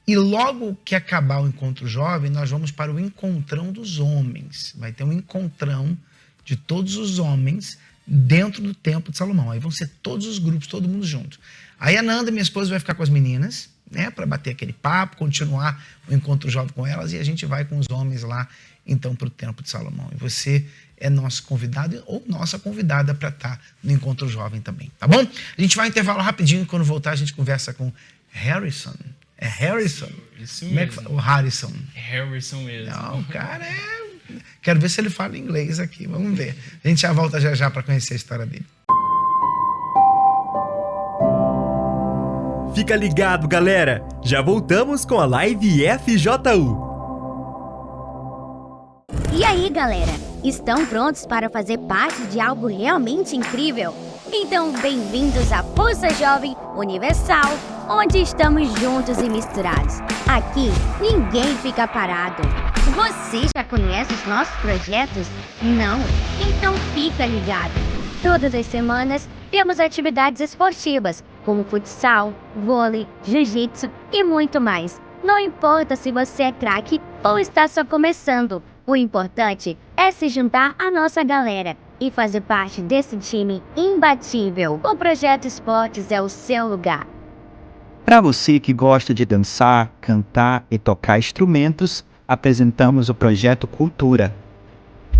e logo que acabar o encontro jovem, nós vamos para o encontrão dos homens. Vai ter um encontrão de todos os homens dentro do Templo de Salomão. Aí vão ser todos os grupos, todo mundo junto. Aí a Nanda, minha esposa, vai ficar com as meninas, né, para bater aquele papo, continuar o encontro jovem com elas, e a gente vai com os homens lá, então, para o Templo de Salomão. E você é nosso convidado ou nossa convidada para estar no Encontro Jovem também, tá bom? A gente vai um intervalo rapidinho, quando voltar a gente conversa com Harrison. É Harrison? Isso Como é que mesmo. fala? O Harrison. Harrison mesmo. Não, o cara é... Quero ver se ele fala inglês aqui, vamos ver. A gente já volta já para conhecer a história dele. Fica ligado, galera! Já voltamos com a Live FJU. E aí, galera? Estão prontos para fazer parte de algo realmente incrível? Então, bem-vindos à Força Jovem Universal, onde estamos juntos e misturados. Aqui, ninguém fica parado. Você já conhece os nossos projetos? Não? Então fica ligado. Todas as semanas, temos atividades esportivas, como futsal, vôlei, jiu-jitsu e muito mais. Não importa se você é craque ou está só começando. O importante é se juntar à nossa galera e fazer parte desse time imbatível. O Projeto Esportes é o seu lugar. Para você que gosta de dançar, cantar e tocar instrumentos, apresentamos o Projeto Cultura.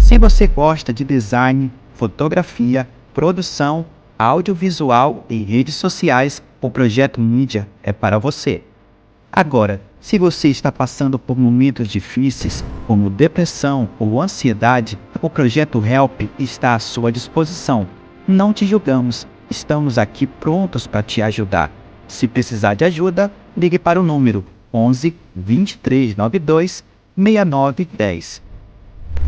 Se você gosta de design, fotografia, produção, audiovisual e redes sociais, o Projeto Mídia é para você. Agora, se você está passando por momentos difíceis, como depressão ou ansiedade, O projeto Help está à sua disposição. Não te julgamos, estamos aqui prontos para te ajudar. Se precisar de ajuda, ligue para o número 11 2392 6910.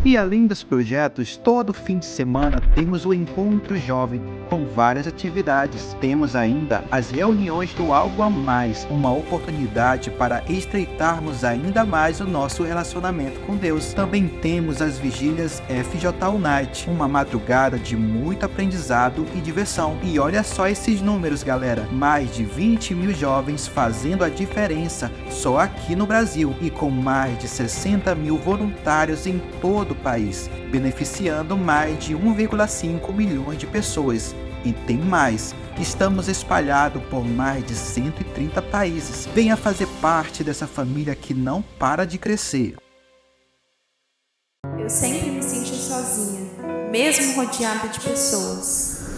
E além dos projetos, todo fim de semana temos o Encontro Jovem, com várias atividades. Temos ainda as reuniões do Algo a Mais, uma oportunidade para estreitarmos ainda mais o nosso relacionamento com Deus. Também temos as vigílias FJU Night, uma madrugada de muito aprendizado e diversão. E olha só esses números, galera, mais de 20 mil jovens fazendo a diferença só aqui no Brasil, e com mais de 60 mil voluntários em todo o país, beneficiando mais de 1,5 milhões de pessoas. E tem mais, estamos espalhados por mais de 130 países. Venha fazer parte dessa família que não para de crescer. Eu sempre me senti sozinha, mesmo rodeada de pessoas.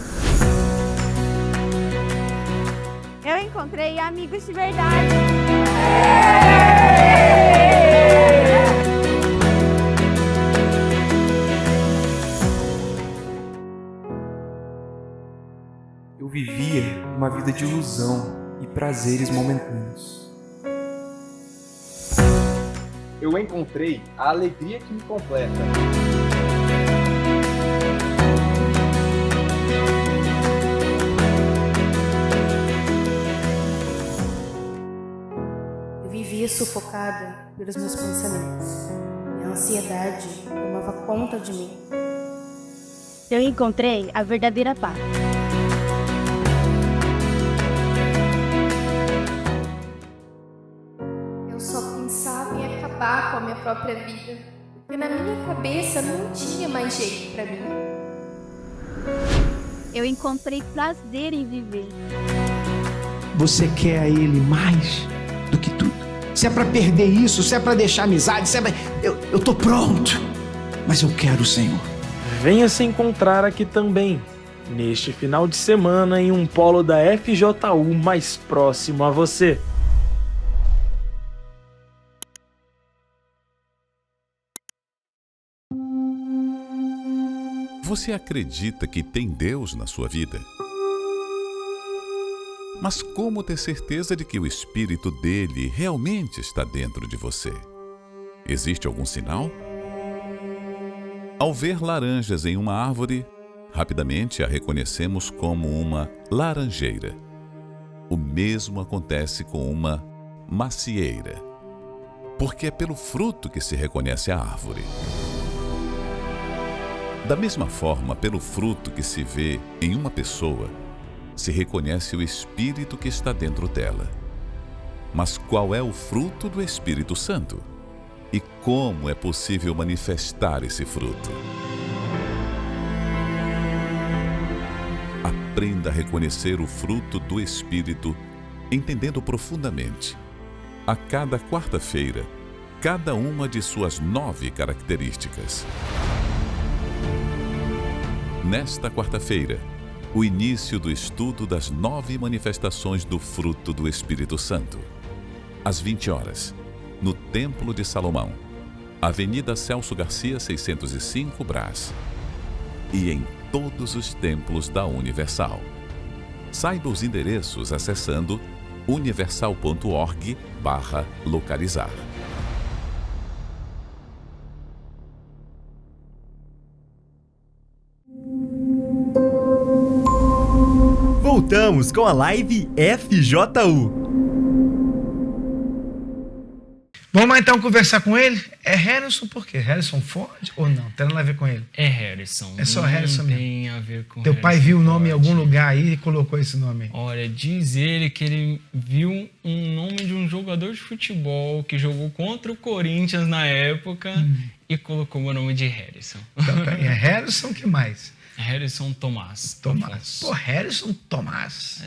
Eu encontrei amigos de verdade. Eu vivia uma vida de ilusão e prazeres momentâneos. Eu encontrei a alegria que me completa. Eu vivia sufocada pelos meus pensamentos. A ansiedade tomava conta de mim. Eu encontrei a verdadeira paz. Eu só pensava em acabar com a minha própria vida, porque na minha cabeça não tinha mais jeito para mim. Eu encontrei prazer em viver. Você quer a Ele mais do que tudo. Se é pra perder isso, se é pra deixar amizade, se é pra... Eu tô pronto, mas eu quero o Senhor. Venha se encontrar aqui também, neste final de semana, em um polo da FJU mais próximo a você. Você acredita que tem Deus na sua vida? Mas como ter certeza de que o Espírito dele realmente está dentro de você? Existe algum sinal? Ao ver laranjas em uma árvore, rapidamente a reconhecemos como uma laranjeira. O mesmo acontece com uma macieira, porque é pelo fruto que se reconhece a árvore. Da mesma forma, pelo fruto que se vê em uma pessoa, se reconhece o Espírito que está dentro dela. Mas qual é o fruto do Espírito Santo? E como é possível manifestar esse fruto? Aprenda a reconhecer o fruto do Espírito, entendendo profundamente, a cada quarta-feira, cada uma de suas 9 características. Nesta quarta-feira, o início do estudo das 9 manifestações do fruto do Espírito Santo. Às 20 horas, no Templo de Salomão, Avenida Celso Garcia, 605, Brás. E em todos os templos da Universal. Saiba os endereços acessando universal.org/localizar. Voltamos com a live FJU. Vamos lá então conversar com ele? É Harrison por quê? Harrison Ford ou não? Tem nada a ver com ele? É Harrison. É só Harrison mesmo? Tem a ver com Teu Harrison pai viu o nome Ford. em algum lugar aí e colocou esse nome aí? Olha, diz ele que ele viu um nome de um jogador de futebol que jogou contra o Corinthians na época e colocou o nome de Harrison. Então, é Harrison, que mais? Harrison Tomás. Tomás. Pô, Harrison Tomás.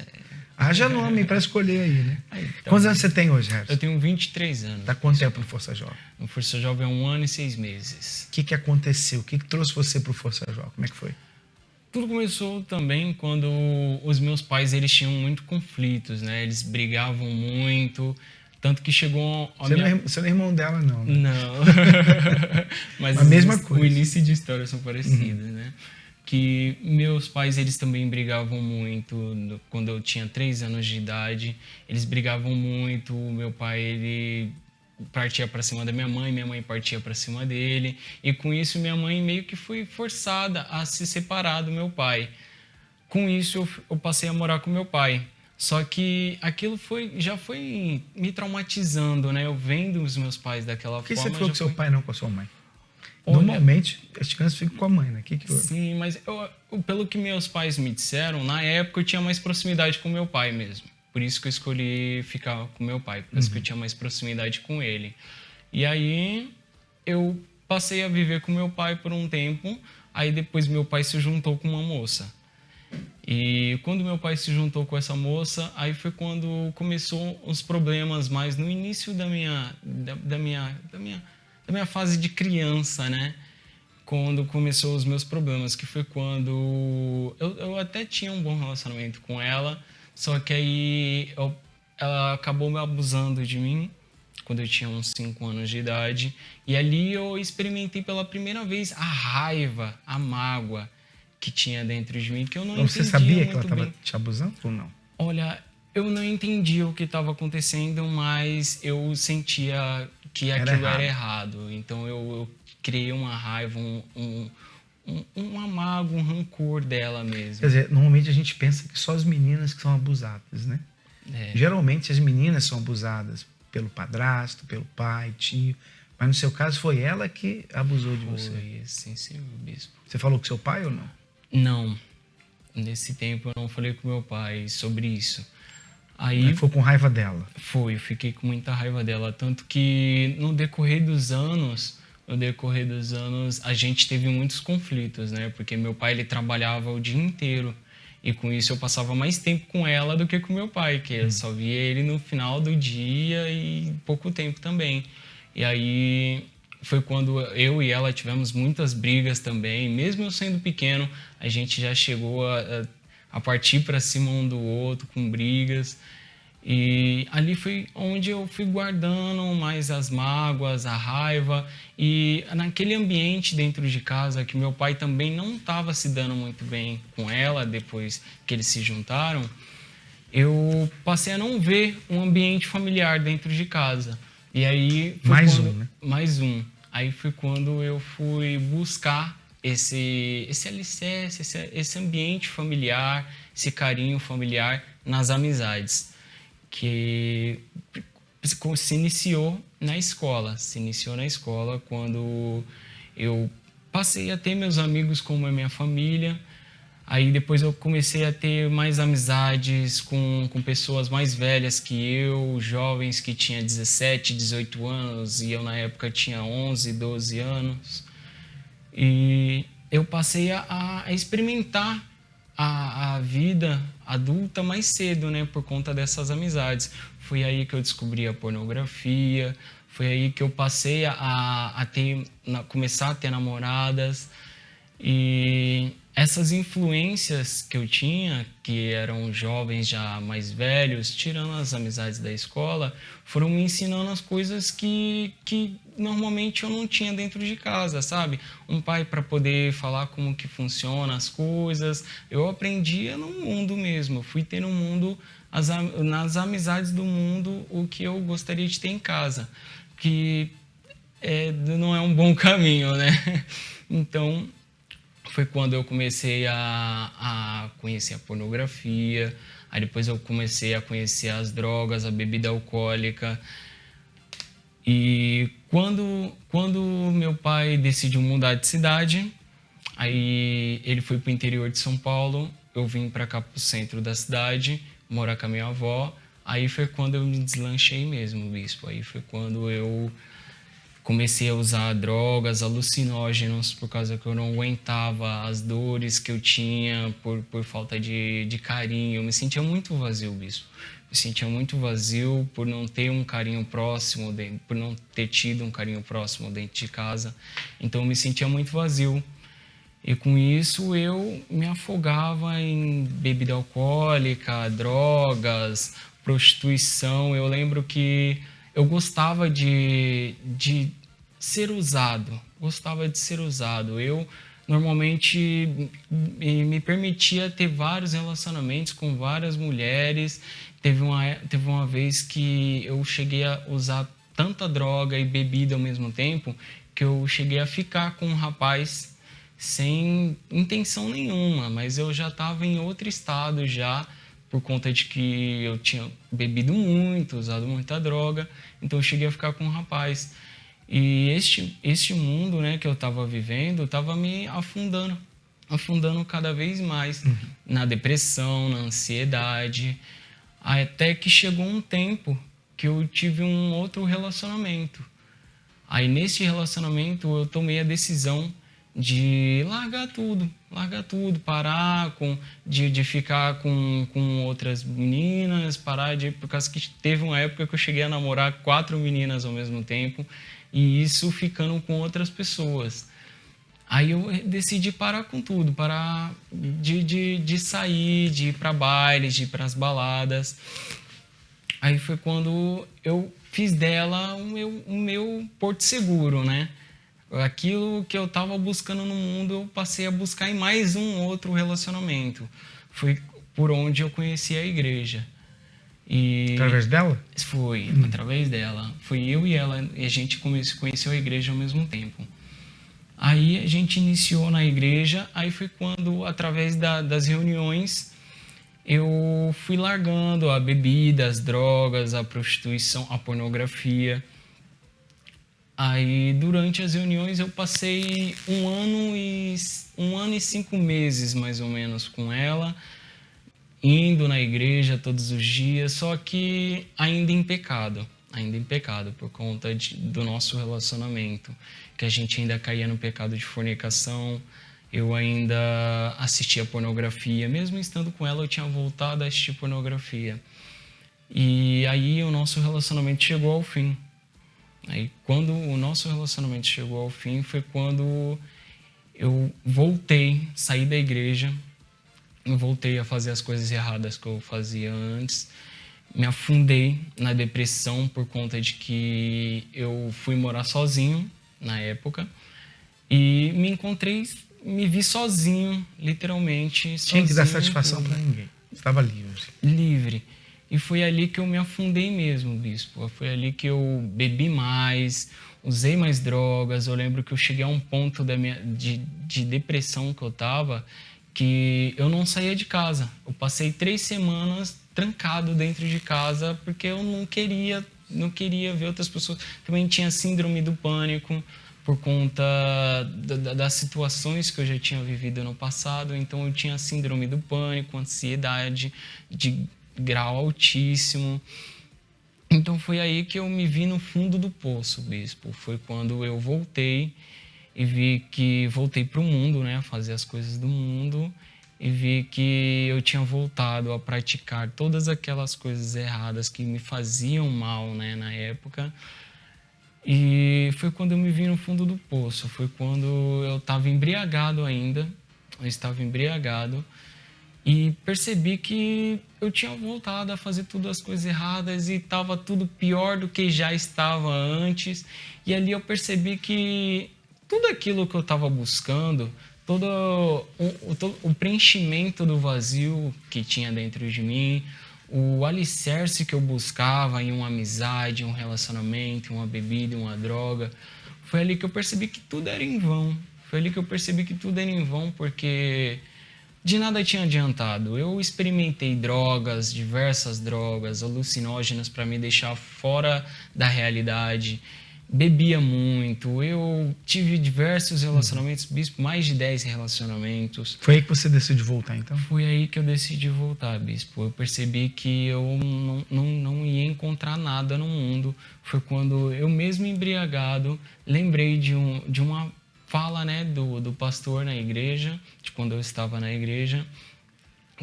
Haja nome pra escolher aí, né? Então, quantos anos você tem hoje, Harrison? Eu tenho 23 anos. Tá quanto tempo no Força Jovem? No Força Jovem há 1 ano e 6 meses. O que aconteceu? O que trouxe você pro Força Jovem? Como é que foi? Tudo começou também quando os meus pais, eles tinham muito conflitos, né? Eles brigavam muito, Tanto que chegou... Você não é irmão dela, não, né? Não. Mas a mesma coisa. O início de história são parecidos, né? Que meus pais, eles também brigavam muito. Quando eu tinha 3 anos de idade, eles brigavam muito. Meu pai, ele partia para cima da minha mãe partia para cima dele. E com isso, minha mãe meio que foi forçada a se separar do meu pai. Com isso, eu passei a morar com meu pai. Só que aquilo já foi me traumatizando, né? Eu vendo os meus pais daquela forma... Por que você ficou com seu pai, não com a sua mãe? Olha, normalmente, as crianças ficam com a mãe, né? Sim, mas pelo que meus pais me disseram, na época eu tinha mais proximidade com meu pai mesmo. Por isso que eu escolhi ficar com meu pai, porque eu tinha mais proximidade com ele. E aí eu passei a viver com meu pai por um tempo, aí depois meu pai se juntou com uma moça. E quando meu pai se juntou com essa moça, aí foi quando começou os problemas mais no início da minha fase de criança, né? Quando começou os meus problemas, que foi quando eu até tinha um bom relacionamento com ela, só que aí ela acabou me abusando de mim quando eu tinha uns 5 anos de idade. E ali eu experimentei pela primeira vez a raiva, a mágoa que tinha dentro de mim, que eu não entendia. Você sabia que ela estava te abusando ou não? Olha, eu não entendia o que estava acontecendo, mas eu sentia que aquilo era errado. Então eu criei uma raiva, uma mágoa, um rancor dela mesmo. Quer dizer, normalmente a gente pensa que só as meninas que são abusadas, né? Geralmente as meninas são abusadas pelo padrasto, pelo pai, tio. Mas no seu caso foi ela que abusou de você. Foi, sim, senhor bispo. Você falou com seu pai ou não? Não. Nesse tempo eu não falei com meu pai sobre isso. Aí foi com raiva dela? Foi, eu fiquei com muita raiva dela. Tanto que no decorrer dos anos, a gente teve muitos conflitos, né? Porque meu pai, ele trabalhava o dia inteiro. E com isso eu passava mais tempo com ela do que com meu pai, que eu só via ele no final do dia e pouco tempo também. E aí foi quando eu e ela tivemos muitas brigas também. Mesmo eu sendo pequeno, a gente já chegou a partir para cima um do outro com brigas. E ali foi onde eu fui guardando mais as mágoas, a raiva. E naquele ambiente dentro de casa, que meu pai também não estava se dando muito bem com ela depois que eles se juntaram, eu passei a não ver um ambiente familiar dentro de casa. E aí mais um. Aí foi quando eu fui buscar esse alicerce, esse ambiente familiar, esse carinho familiar nas amizades, que se iniciou na escola. Se iniciou na escola quando eu passei a ter meus amigos como a minha família. Aí depois eu comecei a ter mais amizades com pessoas mais velhas que eu, jovens que tinham 17, 18 anos, e eu na época tinha 11, 12 anos. E eu passei a experimentar a vida adulta mais cedo, né, por conta dessas amizades. Foi aí que eu descobri a pornografia, foi aí que eu passei começar a ter namoradas. E essas influências que eu tinha, que eram jovens já mais velhos, tirando as amizades da escola, foram me ensinando as coisas que normalmente eu não tinha dentro de casa, sabe? Um pai para poder falar como que funciona as coisas. Eu aprendia no mundo mesmo. Eu fui ter no mundo, nas amizades do mundo, o que eu gostaria de ter em casa. Que não é um bom caminho, né? Então foi quando eu comecei a conhecer a pornografia, aí depois eu comecei a conhecer as drogas, a bebida alcoólica. E quando meu pai decidiu mudar de cidade, aí ele foi para o interior de São Paulo, eu vim para cá para o centro da cidade, morar com a minha avó. Aí foi quando eu me deslanchei mesmo, bispo. Aí foi quando eu comecei a usar drogas, alucinógenos, por causa que eu não aguentava as dores que eu tinha por falta de carinho. Eu me sentia muito vazio, bispo. Me sentia muito vazio por não ter um carinho próximo, por não ter tido um carinho próximo dentro de casa. Então eu me sentia muito vazio. E com isso eu me afogava em bebida alcoólica, drogas, prostituição. Eu lembro que eu gostava de ser usado. Eu normalmente me permitia ter vários relacionamentos com várias mulheres. Teve uma vez que eu cheguei a usar tanta droga e bebida ao mesmo tempo que eu cheguei a ficar com um rapaz sem intenção nenhuma, mas eu já estava em outro estado já, por conta de que eu tinha bebido muito, usado muita droga, então eu cheguei a ficar com um rapaz. E este mundo, né, que eu estava vivendo, estava me afundando cada vez mais na depressão, na ansiedade, até que chegou um tempo que eu tive um outro relacionamento. Aí nesse relacionamento eu tomei a decisão de largar tudo, parar de ficar com outras meninas, por causa que teve uma época que eu cheguei a namorar 4 meninas ao mesmo tempo, e isso ficando com outras pessoas. Aí eu decidi parar com tudo, parar de sair, de ir para bailes, de ir para as baladas. Aí foi quando eu fiz dela o meu porto seguro, né? Aquilo que eu estava buscando no mundo, eu passei a buscar em mais um outro relacionamento. Foi por onde eu conheci a igreja. Através dela? Foi, através dela. Foi eu e ela, e a gente conheceu a igreja ao mesmo tempo. Aí a gente iniciou na igreja, aí foi quando, através das reuniões, eu fui largando a bebida, as drogas, a prostituição, a pornografia. Aí, durante as reuniões, eu passei um ano e 5 meses, mais ou menos, com ela, indo na igreja todos os dias, só que ainda em pecado, por conta do nosso relacionamento, que a gente ainda caía no pecado de fornicação. Eu ainda assistia pornografia, mesmo estando com ela, eu tinha voltado a assistir pornografia. E aí o nosso relacionamento chegou ao fim. Aí, quando o nosso relacionamento chegou ao fim, foi quando eu saí da igreja, eu voltei a fazer as coisas erradas que eu fazia antes, me afundei na depressão por conta de que eu fui morar sozinho na época e me vi sozinho, literalmente. Tinha que dar satisfação para ninguém. Estava livre. Livre. E foi ali que eu me afundei mesmo, bispo. Foi ali que eu bebi mais, usei mais drogas. Eu lembro que eu cheguei a um ponto de depressão que eu estava, que eu não saía de casa. Eu passei 3 semanas trancado dentro de casa porque eu não queria ver outras pessoas. Também tinha síndrome do pânico por conta das situações que eu já tinha vivido no passado. Então eu tinha síndrome do pânico, ansiedade de grau altíssimo. Então foi aí que eu me vi no fundo do poço, bispo. Foi quando eu voltei e vi que voltei para o mundo, né, a fazer as coisas do mundo, e vi que eu tinha voltado a praticar todas aquelas coisas erradas que me faziam mal, né, na época. E foi quando eu me vi no fundo do poço. Foi quando eu estava embriagado ainda. Eu estava embriagado. E percebi que eu tinha voltado a fazer todas as coisas erradas e estava tudo pior do que já estava antes. E ali eu percebi que tudo aquilo que eu estava buscando, todo o preenchimento do vazio que tinha dentro de mim, o alicerce que eu buscava em uma amizade, um relacionamento, uma bebida, uma droga, foi ali que eu percebi que tudo era em vão. Foi ali que eu percebi que tudo era em vão, porque de nada tinha adiantado. Eu experimentei drogas, diversas drogas, alucinógenas para me deixar fora da realidade. Bebia muito. Eu tive diversos relacionamentos, bispo, mais de 10 relacionamentos. Foi aí que você decidiu voltar, então? Foi aí que eu decidi voltar, bispo. Eu percebi que eu não ia encontrar nada no mundo. Foi quando eu mesmo embriagado lembrei de uma fala, né, do pastor na igreja, de quando eu estava na igreja,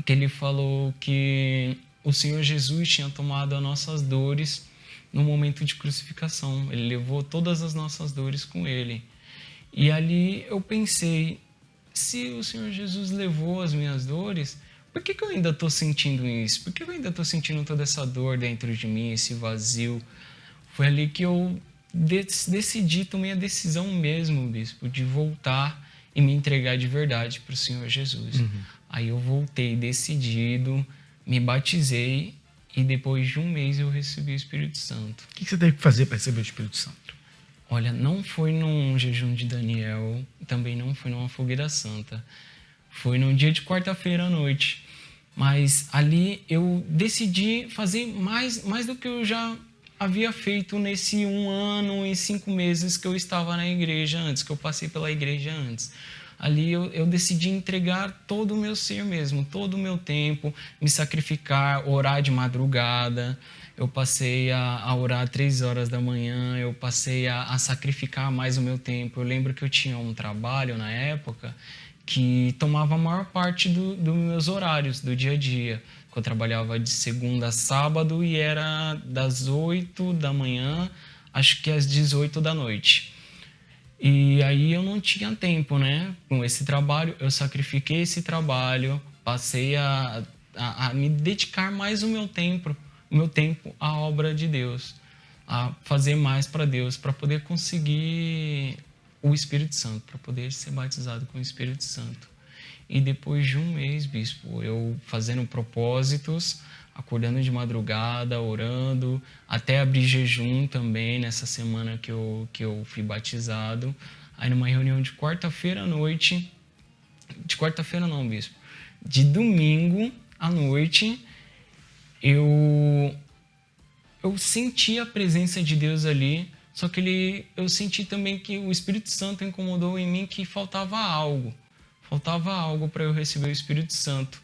que ele falou que o Senhor Jesus tinha tomado as nossas dores no momento de crucificação. Ele levou todas as nossas dores com ele. E ali eu pensei, se o Senhor Jesus levou as minhas dores, por que eu ainda estou sentindo isso? Por que eu ainda estou sentindo toda essa dor dentro de mim, esse vazio? Foi ali que eu decidi, tomei a decisão mesmo, bispo, de voltar e me entregar de verdade para o Senhor Jesus. Aí eu voltei decidido, me batizei e depois de um mês eu recebi o Espírito Santo. O que você teve que fazer para receber o Espírito Santo? Olha, não foi num jejum de Daniel, também não foi numa fogueira santa. Foi num dia de quarta-feira à noite. Mas ali eu decidi fazer mais do que eu já havia feito nesse 1 ano e 5 meses que eu estava na igreja antes, que eu passei pela igreja antes. Ali eu decidi entregar todo o meu ser mesmo, todo o meu tempo, me sacrificar, orar de madrugada. Eu passei a orar 3 horas da manhã, eu passei a sacrificar mais o meu tempo. Eu lembro que eu tinha um trabalho na época que tomava a maior parte dos meus horários do dia a dia. Eu trabalhava de segunda a sábado e era das 8 da manhã, acho que às 18 da noite. E aí eu não tinha tempo, né? Com esse trabalho, eu sacrifiquei esse trabalho, passei a me dedicar mais o meu tempo à obra de Deus, a fazer mais para Deus, para poder conseguir o Espírito Santo, para poder ser batizado com o Espírito Santo. E depois de um mês, bispo, eu fazendo propósitos, acordando de madrugada, orando, até abrir jejum também nessa semana que eu fui batizado. Aí numa reunião de quarta-feira à noite, de quarta-feira não, bispo, de domingo à noite, eu senti a presença de Deus ali, só que eu senti também que o Espírito Santo incomodou em mim que faltava algo para eu receber o Espírito Santo.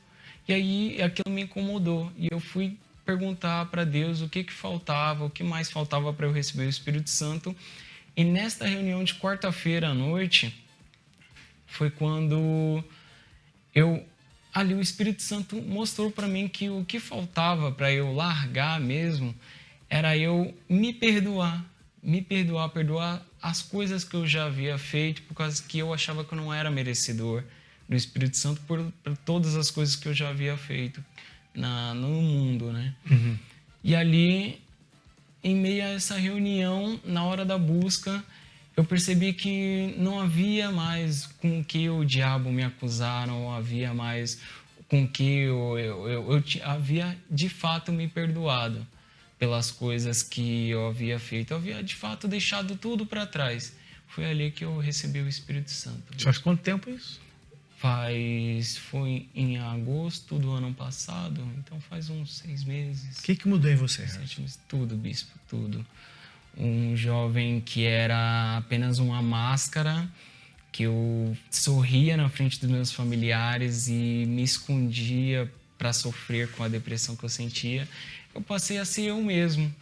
E aí aquilo me incomodou e eu fui perguntar para Deus o que faltava, o que mais faltava para eu receber o Espírito Santo. E nesta reunião de quarta-feira à noite foi quando ali o Espírito Santo mostrou para mim que o que faltava para eu largar mesmo era eu me perdoar as coisas que eu já havia feito, por causa que eu achava que eu não era merecedor do Espírito Santo por todas as coisas que eu já havia feito no mundo, né? E ali, em meio a essa reunião, na hora da busca, eu percebi que não havia mais com que o diabo me acusar, não havia mais com que eu havia de fato me perdoado pelas coisas que eu havia feito. Eu havia de fato deixado tudo para trás. Foi ali que eu recebi o Espírito Santo. Faz quanto tempo isso? Foi em agosto do ano passado, então faz uns 6 meses. O que mudou em você? 7 meses. Tudo, bispo, tudo. Um jovem que era apenas uma máscara, que eu sorria na frente dos meus familiares e me escondia para sofrer com a depressão que eu sentia. Eu passei a ser eu mesmo.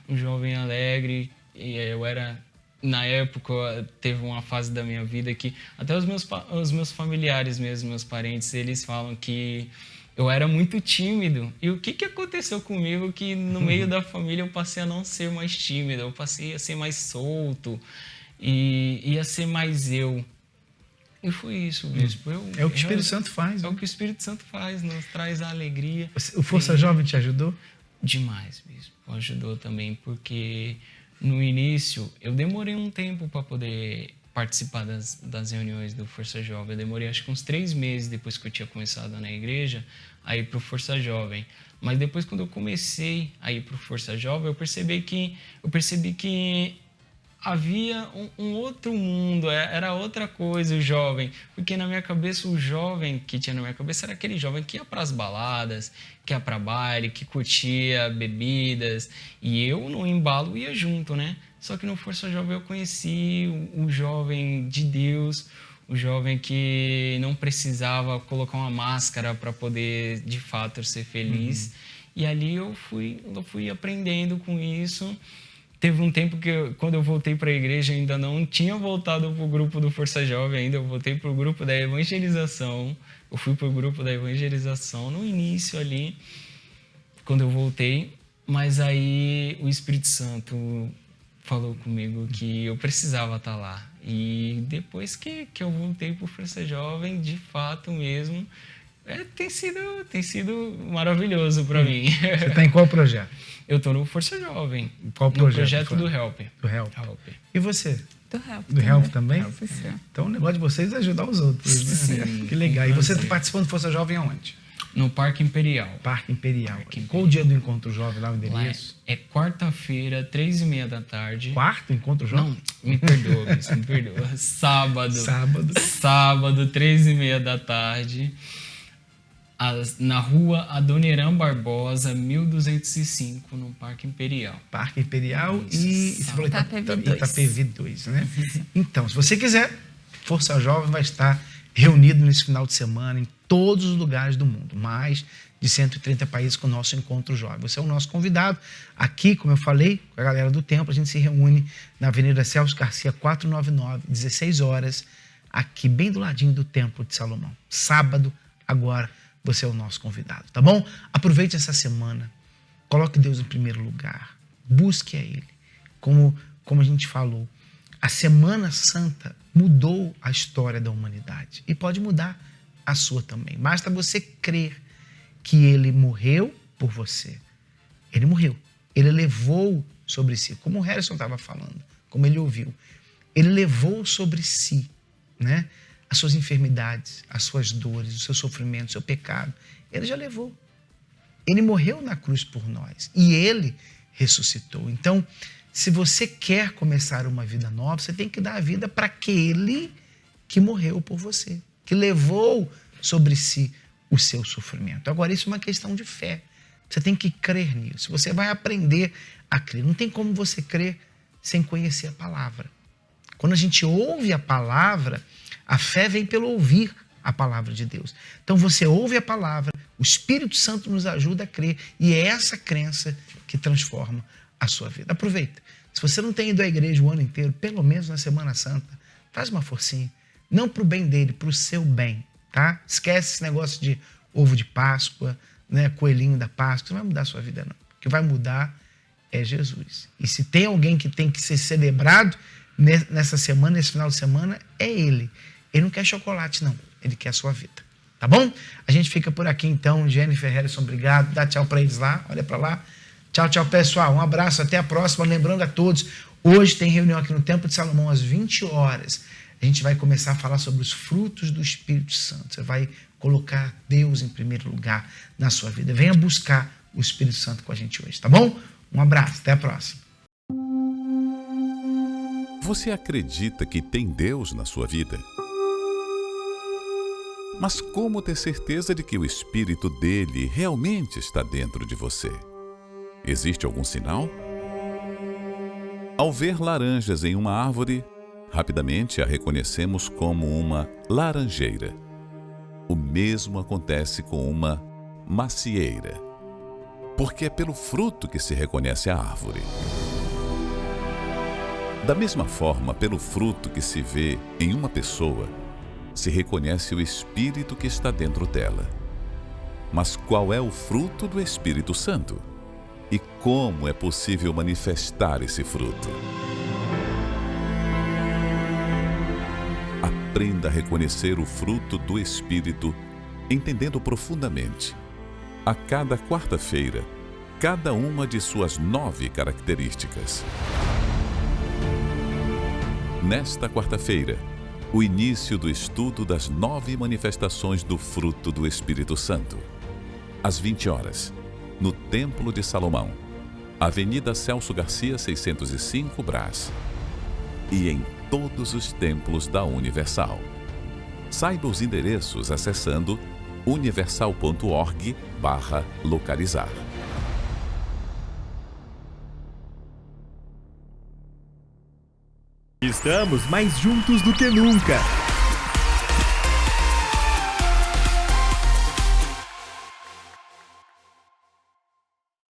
Um jovem alegre. E eu era... Na época, teve uma fase da minha vida que até os meus familiares mesmo, meus parentes, eles falam que eu era muito tímido. E o que aconteceu comigo que no meio da família eu passei a não ser mais tímido, eu passei a ser mais solto e a ser mais eu. E foi isso, bispo. É o que o Espírito Santo faz. É o que o Espírito Santo faz, nos traz a alegria. O Força Jovem te ajudou? Demais, bispo. Ajudou também, porque... No início, eu demorei um tempo para poder participar das reuniões do Força Jovem. Eu demorei acho que uns 3 meses depois que eu tinha começado na igreja a ir para o Força Jovem. Mas depois, quando eu comecei a ir para o Força Jovem, eu percebi que havia um outro mundo, era outra coisa o jovem. Porque na minha cabeça, o jovem que tinha na minha cabeça era aquele jovem que ia para as baladas, que ia para baile, que curtia bebidas. E eu, no embalo, ia junto, né? Só que no Força Jovem eu conheci o jovem de Deus, o jovem que não precisava colocar uma máscara para poder, de fato, ser feliz. E ali eu fui aprendendo com isso. Teve um tempo que, quando eu voltei para a igreja, ainda não tinha voltado para o grupo do Força Jovem ainda. Eu voltei para o grupo da evangelização. Eu fui para o grupo da evangelização no início ali, quando eu voltei. Mas aí o Espírito Santo falou comigo que eu precisava estar lá. E depois que eu voltei para o Força Jovem, de fato mesmo, Tem sido maravilhoso para mim. Você tá em qual projeto? Eu tô no Força Jovem. Qual projeto? No projeto do Help. Do Help. E você? Do Help. Do Help também? Help, sim. Então o negócio de vocês é ajudar os outros, né? Sim, que legal. E você tá participando do Força Jovem aonde? No Parque Imperial. Parque Imperial. Qual o dia do Encontro Jovem lá, o endereço? É quarta-feira, 3h30 da tarde. Quarto Encontro Jovem? Não, me perdoa, me perdoa. Sábado, 3h30 da tarde. Na rua Adoniran Barbosa, 1205, no Parque Imperial. Parque Imperial e você falou Itapevi 2, né? Então, se você quiser, Força Jovem vai estar reunido nesse final de semana em todos os lugares do mundo. Mais de 130 países com o nosso Encontro Jovem. Você é o nosso convidado. Aqui, como eu falei, com a galera do Templo, a gente se reúne na Avenida Celso Garcia, 499, 16 horas, aqui bem do ladinho do Templo de Salomão. Sábado, agora, você é o nosso convidado, tá bom? Aproveite essa semana, coloque Deus em primeiro lugar, busque a Ele. Como a gente falou, a Semana Santa mudou a história da humanidade e pode mudar a sua também. Basta você crer que Ele morreu por você. Ele morreu. Ele levou sobre si, como o Harrison estava falando, como ele ouviu. Ele levou sobre si, né? As suas enfermidades, as suas dores, o seu sofrimento, o seu pecado. Ele já levou. Ele morreu na cruz por nós e Ele ressuscitou. Então, se você quer começar uma vida nova, você tem que dar a vida para aquele que morreu por você, que levou sobre si o seu sofrimento. Agora, isso é uma questão de fé. Você tem que crer nisso. Você vai aprender a crer. Não tem como você crer sem conhecer a palavra. Quando a gente ouve a palavra, a fé vem pelo ouvir a palavra de Deus. Então você ouve a palavra, o Espírito Santo nos ajuda a crer e é essa crença que transforma a sua vida. Aproveita. Se você não tem ido à igreja o ano inteiro, pelo menos na Semana Santa, faz uma forcinha. Não para o bem dele, para o seu bem, tá? Esquece esse negócio de ovo de Páscoa, né, coelhinho da Páscoa. Não vai mudar a sua vida, não. O que vai mudar é Jesus. E se tem alguém que tem que ser celebrado nessa semana, nesse final de semana, é Ele. Ele não quer chocolate, não. Ele quer a sua vida. Tá bom? A gente fica por aqui, então. Jennifer, Harrison, obrigado. Dá tchau para eles lá. Olha para lá. Tchau, tchau, pessoal. Um abraço. Até a próxima. Lembrando a todos, hoje tem reunião aqui no Templo de Salomão às 20 horas. A gente vai começar a falar sobre os frutos do Espírito Santo. Você vai colocar Deus em primeiro lugar na sua vida. Venha buscar o Espírito Santo com a gente hoje, tá bom? Um abraço. Até a próxima. Você acredita que tem Deus na sua vida? Mas como ter certeza de que o Espírito dele realmente está dentro de você? Existe algum sinal? Ao ver laranjas em uma árvore, rapidamente a reconhecemos como uma laranjeira. O mesmo acontece com uma macieira, porque é pelo fruto que se reconhece a árvore. Da mesma forma, pelo fruto que se vê em uma pessoa, se reconhece o Espírito que está dentro dela. Mas qual é o fruto do Espírito Santo? E como é possível manifestar esse fruto? Aprenda a reconhecer o fruto do Espírito, entendendo profundamente, a cada quarta-feira, cada uma de suas 9 características. Nesta quarta-feira, o início do estudo das 9 manifestações do fruto do Espírito Santo. Às 20 horas, no Templo de Salomão, Avenida Celso Garcia, 605, Brás. E em todos os templos da Universal. Saiba os endereços acessando universal.org/localizar. Estamos mais juntos do que nunca.